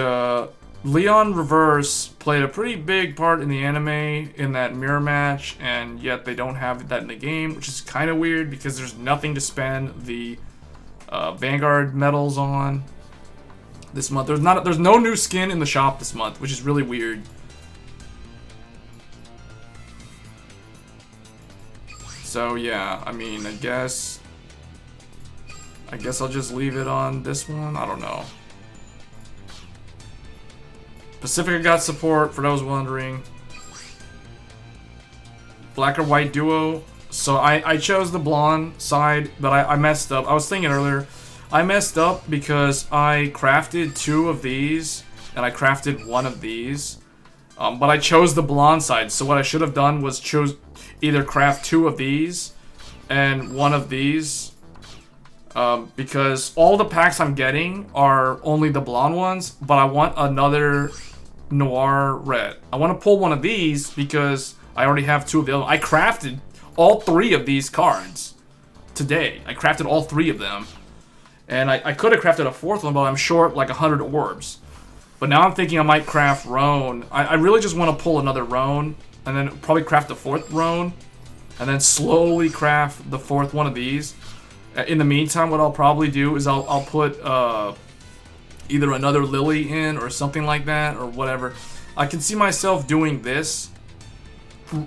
Leon Reverse played a pretty big part in the anime in that mirror match, and yet they don't have that in the game, which is kind of weird because there's nothing to spend the... Vanguard medals on this month. There's no new skin in the shop this month, which is really weird. So yeah, I mean, I guess I'll just leave it on this one. I don't know. Pacifica got support, for those wondering. Black or white duo. So I chose the blonde side, but I messed up. I was thinking earlier, I messed up because I crafted 2 of these, and I crafted 1 of these. But I chose the blonde side, so what I should have done was either craft 2 of these and 1 of these. Because all the packs I'm getting are only the blonde ones, but I want another noir red. I want to pull 1 of these because I already have 2 of the other. I crafted all 3 of these cards today. I crafted all 3 of them. And I could have crafted a 4th one, but I'm short like 100 orbs. But now I'm thinking I might craft Roan. I really just want to pull another Roan, and then probably craft the 4th Roan, and then slowly craft the 4th one of these. In the meantime, what I'll probably do is I'll put either another Lily in or something like that, or whatever. I can see myself doing this.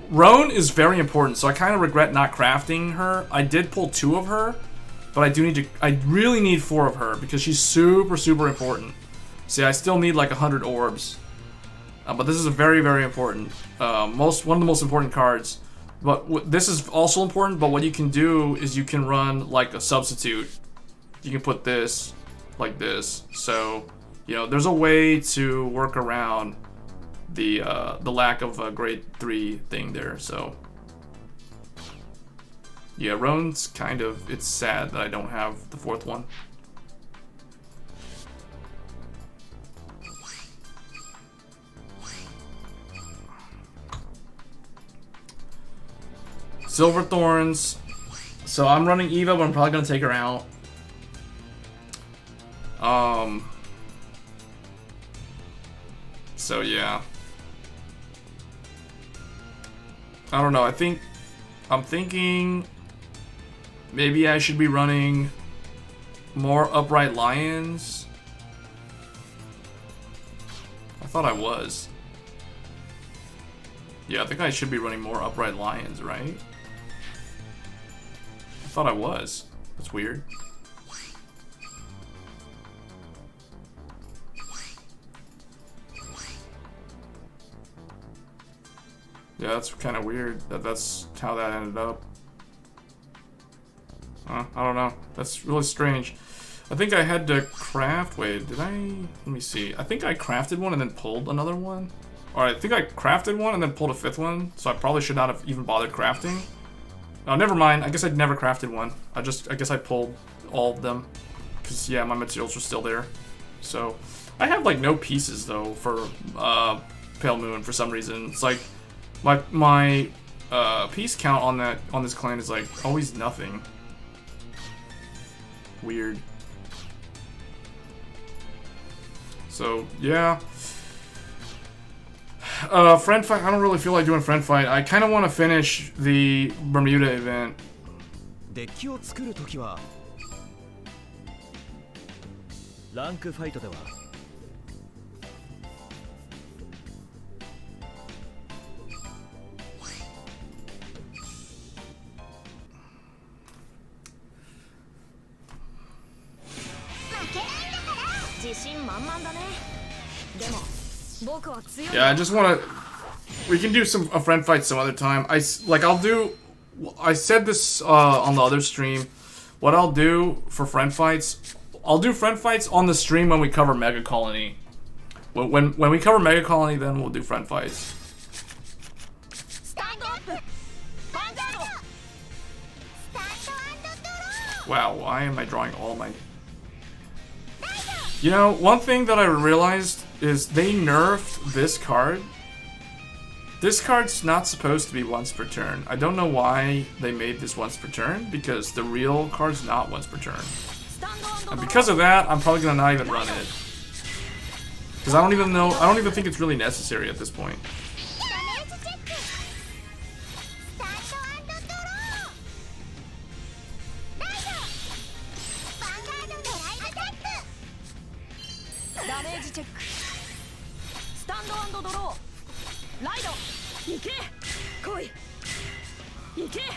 Roan is very important, so I kind of regret not crafting her. I did pull 2 of her, but I really need 4 of her because she's super, super important. See, I still need like 100 orbs. But this is a very, very important, one of the most important cards. But this is also important, but what you can do is you can run like a substitute. You can put this like this. So, you know, there's a way to work around the lack of a grade 3 thing there. So, yeah, Roan's kind of, it's sad that I don't have the 4th one. Silver Thorns. So I'm running Eva, but I'm probably gonna take her out. So yeah. I don't know. I'm thinking maybe I should be running more Upright Lions. I thought I was. Yeah, I think I should be running more Upright Lions, right? I thought I was. That's weird. Yeah, that's kind of weird that that's how that ended up. I don't know. That's really strange. I think I had to craft... Wait, did I... Let me see. I think I crafted one and then pulled another one. Alright, I think I crafted one and then pulled a 5th one, so I probably should not have even bothered crafting. Oh, never mind. I guess I'd never crafted one. I guess I pulled all of them. Because, yeah, my materials are still there. So, I have, like, no pieces, though, for Pale Moon for some reason. It's like, my piece count on this clan is, like, always nothing. Weird. So, yeah. Friend fight, I don't really feel like doing friend fight. I kind of want to finish the Bermuda event. Yeah, I just want to... We can do a friend fight some other time. I said this on the other stream. What I'll do for friend fights... I'll do friend fights on the stream when we cover Mega Colony. When we cover Mega Colony, then we'll do friend fights. Wow, why am I drawing all my... You know, one thing that I realized is they nerfed this card. This card's not supposed to be once per turn. I don't know why they made this once per turn, because the real card's not once per turn. And because of that, I'm probably gonna not even run it. Because I don't even think it's really necessary at this point.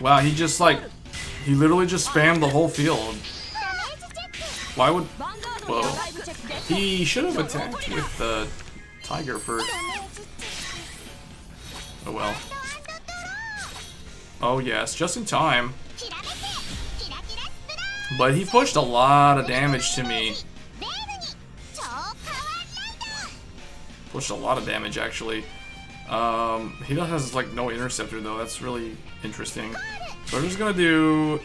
Wow, he just like, he literally just spammed the whole field. Why would, whoa. He should have attacked with the tiger first. Oh well. Oh yes, just in time. But he pushed a lot of damage to me. Pushed a lot of damage actually. He has like no interceptor though. That's really interesting. So we're just gonna do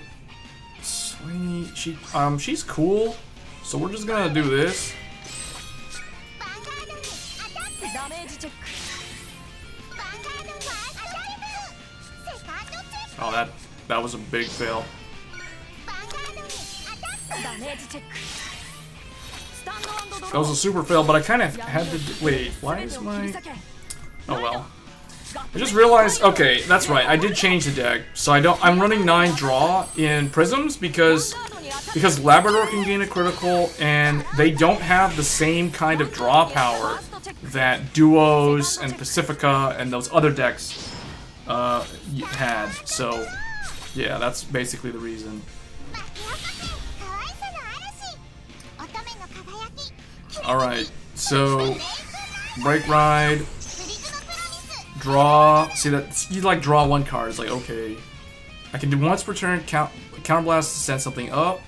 Sweeney. She's cool. So we're just gonna do this. Oh, that was a big fail. That was a super fail, but I kind of had to wait. Why is my? Oh well. I just realized. Okay, that's right. I did change the deck, so I'm running 9 draw in prisms because Labrador can gain a critical, and they don't have the same kind of draw power that Duos and Pacifica and those other decks had. So yeah, that's basically the reason. Alright, so break ride, draw. See that you like draw 1 card. It's like okay, I can do once per turn counterblast to send something up,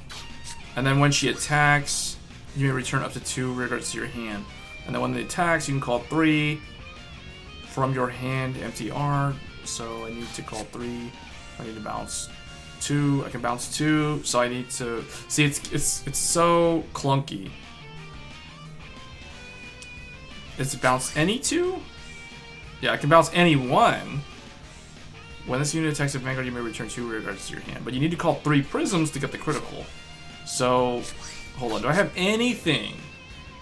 and then when she attacks, you may return up to 2 rear guards to your hand. And then when they attacks, you can call 3 from your hand, MTR. So I need to call 3. I need to bounce 2. I can bounce 2. So I need to see. It's so clunky. Is it bounce any 2? Yeah, I can bounce any 1. When this unit attacks with Vanguard, you may return 2 rear guards to your hand. But you need to call 3 prisms to get the critical. So, hold on. Do I have anything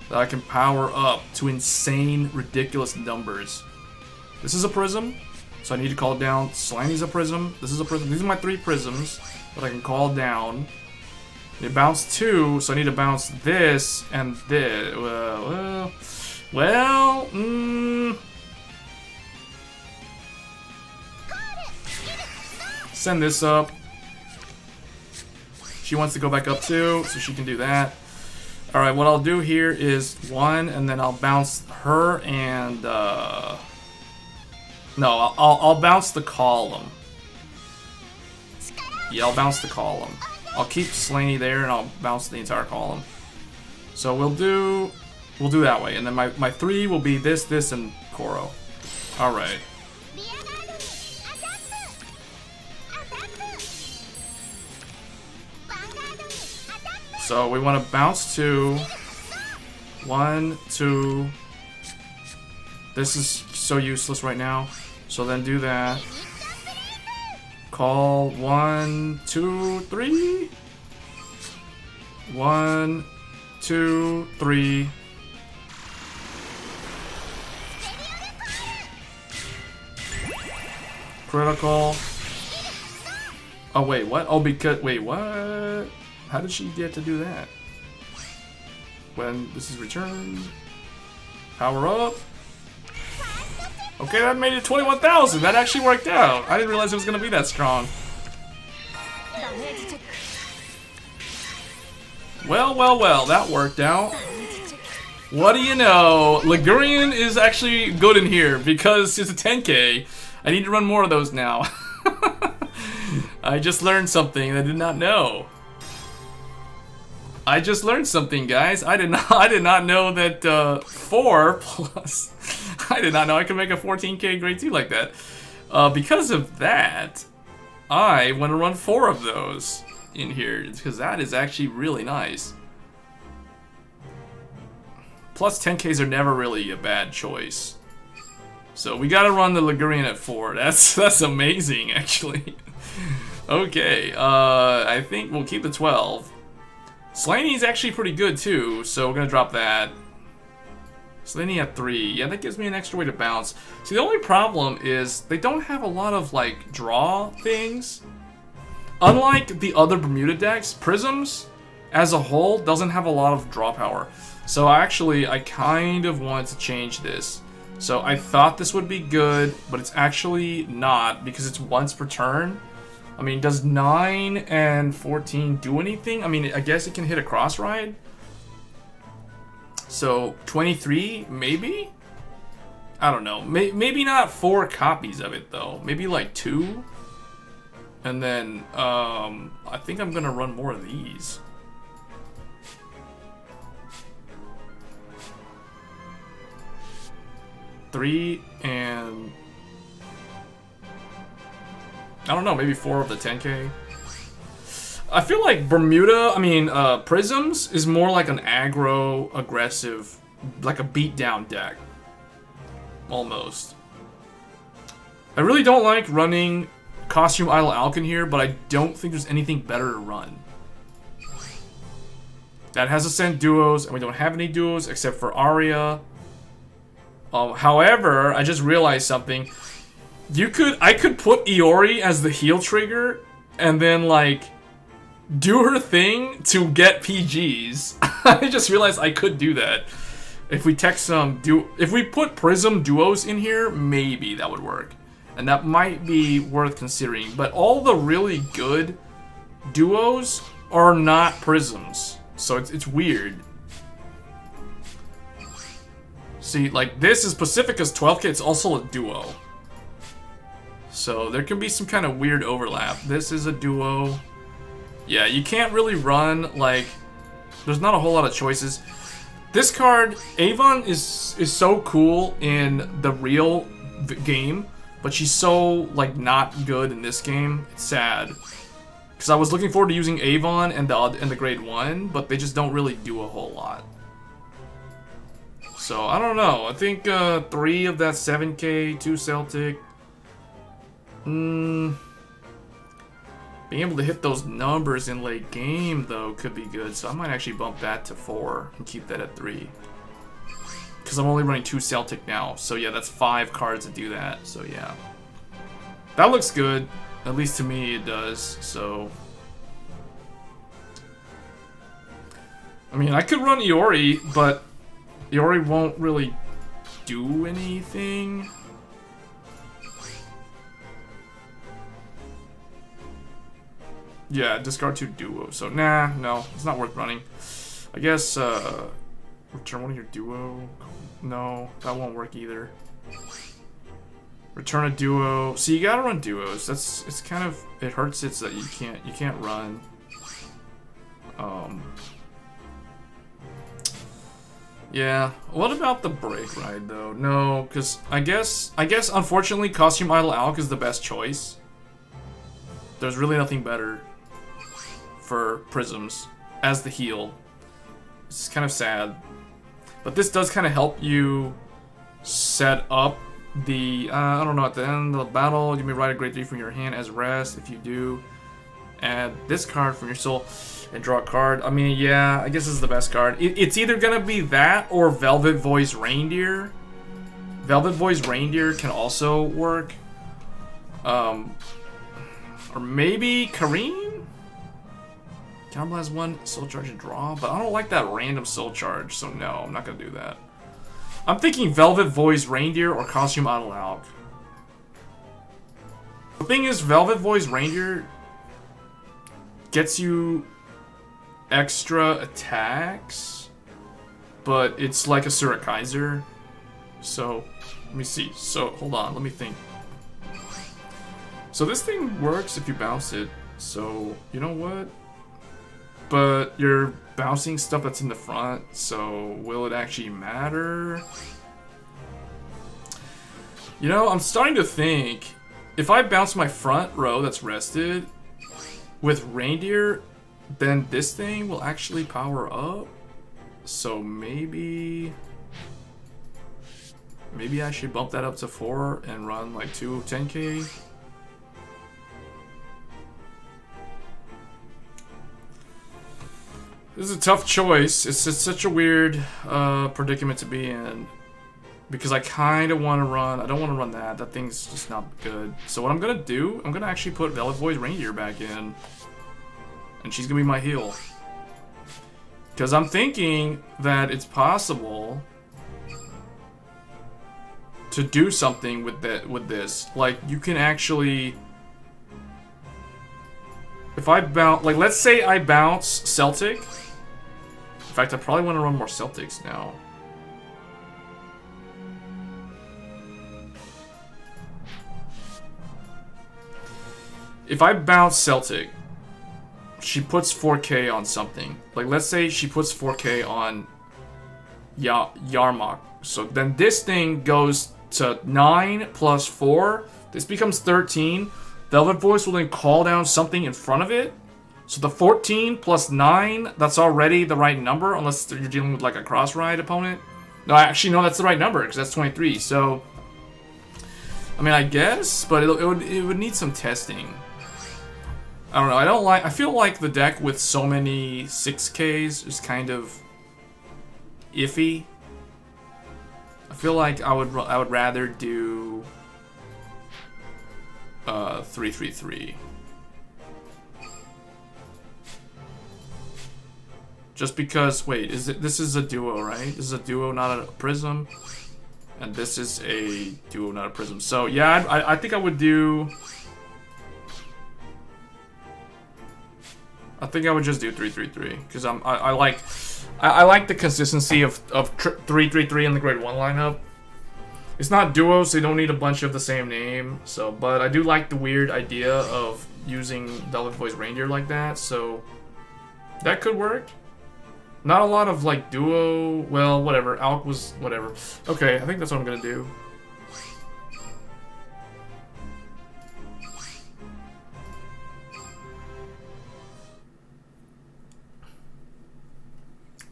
that I can power up to insane, ridiculous numbers? This is a prism, so I need to call down. Slimy a prism. This is a prism. These are my 3 prisms that I can call down. They bounce 2, so I need to bounce this and this. Send this up. She wants to go back up too, so she can do that. Alright, what I'll do here is 1, and then I'll bounce her and, no, I'll bounce the column. Yeah, I'll bounce the column. I'll keep Slaney there, and I'll bounce the entire column. So we'll do that way, and then my 3 will be this, and Koro. Alright. So we want to bounce 2. 1, 2. This is so useless right now. So then do that. Call 1, 2, 3. 1, 2, 3. Critical. Oh wait, what? Oh, because wait, what? How did she get to do that? When this is returned, power up. Okay, that made it 21,000. That actually worked out. I didn't realize it was gonna be that strong. Well, that worked out. What do you know? Ligurian is actually good in here because it's a 10K. I need to run more of those now. I just learned something I did not know. I just learned something, guys. I did not know that 4 plus. I did not know I could make a 14K grade 2 like that. Because of that, I want to run 4 of those in here because that is actually really nice. Plus 10Ks are never really a bad choice. So we gotta run the Ligurian at 4. That's amazing, actually. Okay, I think we'll keep the 12. Slaney's actually pretty good too, so we're gonna drop that. Slaney at 3. Yeah, that gives me an extra way to bounce. See, the only problem is they don't have a lot of like draw things. Unlike the other Bermuda decks, Prisms as a whole doesn't have a lot of draw power. So I kind of want to change this. So I thought this would be good, but it's actually not because it's once per turn. I mean, does 9 and 14 do anything? I mean, I guess it can hit a cross ride. So 23, maybe? I don't know. Maybe not 4 copies of it though. Maybe like 2. And then I think I'm gonna run more of these. Three and I don't know, maybe 4 of the 10K. I feel like Bermuda, I mean, Prisms is more like an aggro, aggressive, like a beatdown deck. Almost. I really don't like running Costume Idol Alkin here, but I don't think there's anything better to run. That has Ascent duos, and we don't have any duos except for Aria. However, I just realized something. I could put Iori as the heal trigger, and then like do her thing to get PGs. I just realized I could do that. If we if we put Prism duos in here, maybe that would work, and that might be worth considering. But all the really good duos are not Prisms, so it's weird. See, like, this is Pacifica's 12K, it's also a duo. So there can be some kind of weird overlap. This is a duo. Yeah, you can't really run, like, there's not a whole lot of choices. This card, Avon is so cool in the real game, but she's so, like, not good in this game. It's sad. Because I was looking forward to using Avon and the grade 1, but they just don't really do a whole lot. So, I don't know. I think 3 of that 7K, 2 Celtic. Being able to hit those numbers in late game, though, could be good. So I might actually bump that to 4 and keep that at 3. Because I'm only running 2 Celtic now. So yeah, that's 5 cards to do that. So yeah. That looks good. At least to me it does. So I mean, I could run Iori, but Iori won't really do anything. Yeah, discard 2 duo. So nah, no, it's not worth running. I guess return one of your duo. No, that won't work either. Return a duo. See, you gotta run duos. It's kind of, it hurts it so that you can't run. Yeah. What about the break ride though? No, because I guess unfortunately Costume Idol Alk is the best choice. There's really nothing better for Prisms as the heal. It's kind of sad. But this does kind of help you set up the, I don't know, at the end of the battle, you may write a grade 3 from your hand as rest. If you do, add this card from your soul and draw a card. I mean, yeah, I guess this is the best card. It's either going to be that or Velvet Voice Reindeer. Velvet Voice Reindeer can also work. Or maybe Kareem? Counterblast has 1 soul charge and draw, but I don't like that random soul charge, so no, I'm not going to do that. I'm thinking Velvet Voice Reindeer or Costume Idol Alk. The thing is, Velvet Voice Reindeer gets you extra attacks, but it's like a Surakaiser. So, let me see. So, hold on, let me think. So this thing works if you bounce it. So, you know what? But you're bouncing stuff that's in the front, so will it actually matter? You know, I'm starting to think, if I bounce my front row that's rested with Reindeer, then this thing will actually power up. So maybe I should bump that up to 4 and run like 2 10K. This is a tough choice. It's just such a weird predicament to be in. Because I kind of want to run... I don't want to run that. That thing's just not good. So what I'm going to do, I'm going to actually put Velvet Voice Reindeer back in. And she's going to be my heal. Because I'm thinking that it's possible to do something with this. Like, you can actually if I bounce, like, let's say I bounce Celtic. In fact, I probably want to run more Celtics now. If I bounce Celtic, she puts 4K on something. Like, let's say she puts 4K on Yarmak. So then this thing goes to 9 plus 4. This becomes 13. Velvet Voice will then call down something in front of it. So the 14 plus 9, that's already the right number, unless you're dealing with like a cross-ride opponent. No, actually, no, that's the right number, because that's 23. So, I mean, I guess, but it would need some testing. I don't know. I feel like the deck with so many 6Ks is kind of iffy. I feel like I would rather do 3-3-3. Just because, wait, this is a duo, right? This is a duo, not a prism. And this is a duo, not a prism. So yeah, I think I would do. I think I would just do 3-3-3 because I like the consistency of 3-3-3 in the grade 1 lineup. It's not duos, so you don't need a bunch of the same name. So, but I do like the weird idea of using Velvet Voice Reindeer like that. So that could work. Not a lot of like duo. Well, whatever. Alk was whatever. Okay, I think that's what I'm gonna do.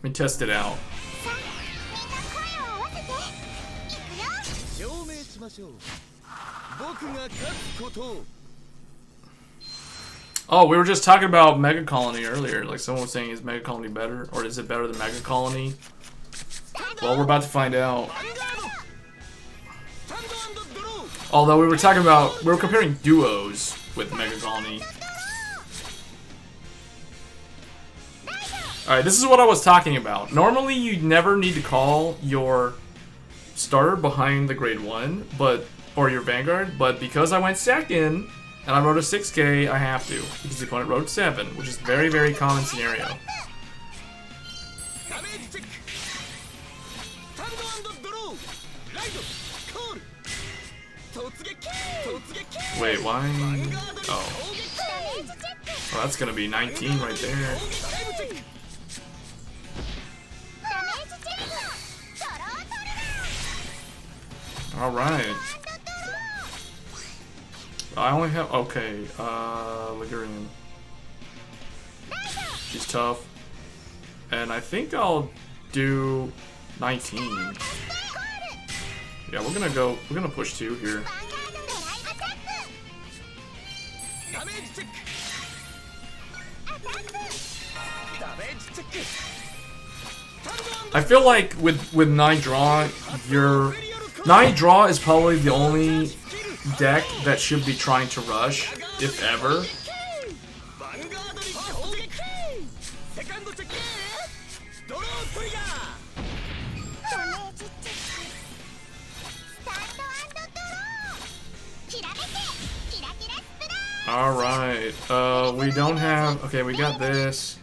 Let me test it out. Oh, we were just talking about Mega Colony earlier. Like someone was saying, is Mega Colony better? Or is it better than Mega Colony? Well, we're about to find out. Although we were talking about, we were comparing duos with Mega Colony. Alright, this is what I was talking about. Normally, you never need to call your starter behind the grade 1, or your Vanguard, but because I went second, and I wrote a 6K, I have to, because the opponent wrote 7, which is a very, very common scenario. Wait, why? Oh. Oh, that's gonna be 19 right there. Alright. I only have, okay, Ligurian. She's tough. And I think I'll do 19. Yeah, we're gonna push 2 here. I feel like with 9 draw, 9 draw is probably the only deck that should be trying to rush, if ever. Alright, we don't have, okay, we got this.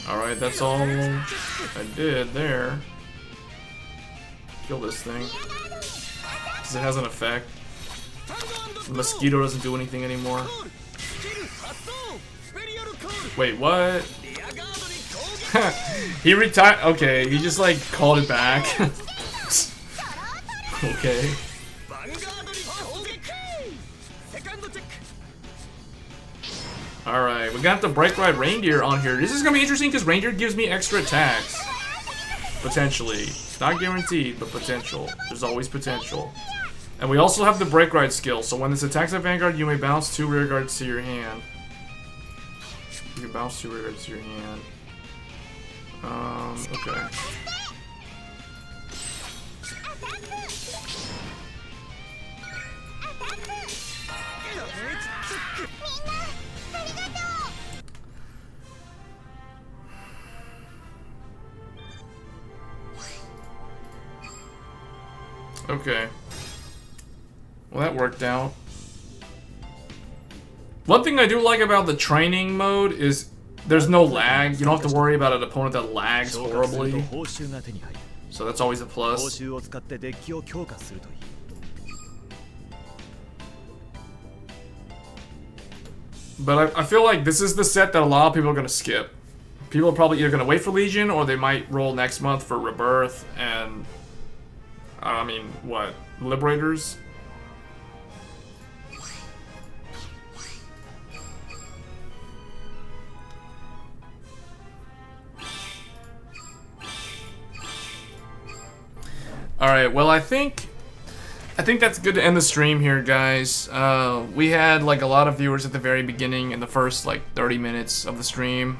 Alright, that's all I did there. Kill this thing. Because it has an effect. The mosquito doesn't do anything anymore. Wait, what? He retired. Okay, he just like called it back. Okay. Alright, we got the Break Ride Reindeer on here. This is gonna be interesting because Reindeer gives me extra attacks. Potentially. Not guaranteed, but potential. There's always potential. And we also have the Break Ride skill, so when this attacks at Vanguard, you may bounce 2 rear guards to your hand. You can bounce 2 rear guards to your hand. Okay. Okay. Well, that worked out. One thing I do like about the training mode is there's no lag. You don't have to worry about an opponent that lags horribly. So that's always a plus. But I feel like this is the set that a lot of people are going to skip. People are probably either going to wait for Legion or they might roll next month for Rebirth and... I mean, what? Liberators? Alright, well I think that's good to end the stream here, guys. We had like a lot of viewers at the very beginning in the first like 30 minutes of the stream.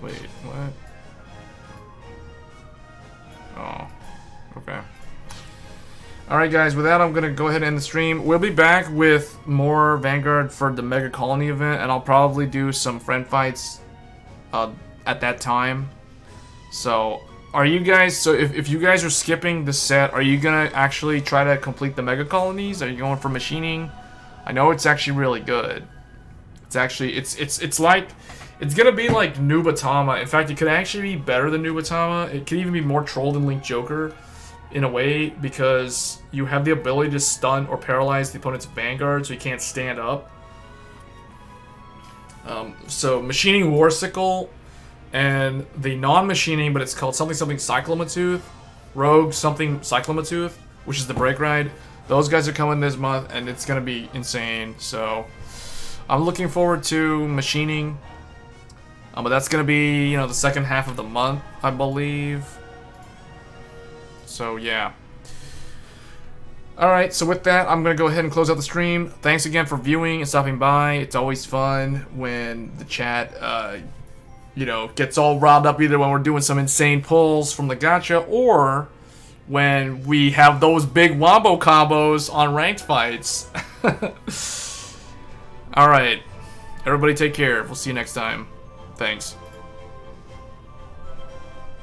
Wait, what? Oh, okay. Alright guys, with that I'm going to go ahead and end the stream. We'll be back with more Vanguard for the Mega Colony event, and I'll probably do some friend fights at that time. So, are you guys, so if you guys are skipping the set, are you going to actually try to complete the Mega Colonies? Are you going for machining? I know it's actually really good. It's actually, it's like, it's going to be like Nubatama. In fact, it could actually be better than Nubatama. It could even be more troll than Link Joker. In a way, because you have the ability to stun or paralyze the opponent's Vanguard so he can't stand up. So machining Warsicle and the non-machining, but it's called something Cyclomatooth, Rogue something Cyclomatooth, which is the Break Ride. Those guys are coming this month and it's gonna be insane. So I'm looking forward to machining. But that's gonna be, you know, the second half of the month, I believe. So, yeah. Alright, so with that, I'm going to go ahead and close out the stream. Thanks again for viewing and stopping by. It's always fun when the chat, you know, gets all riled up either when we're doing some insane pulls from the gacha or when we have those big wombo combos on ranked fights. Alright, everybody take care. We'll see you next time. Thanks.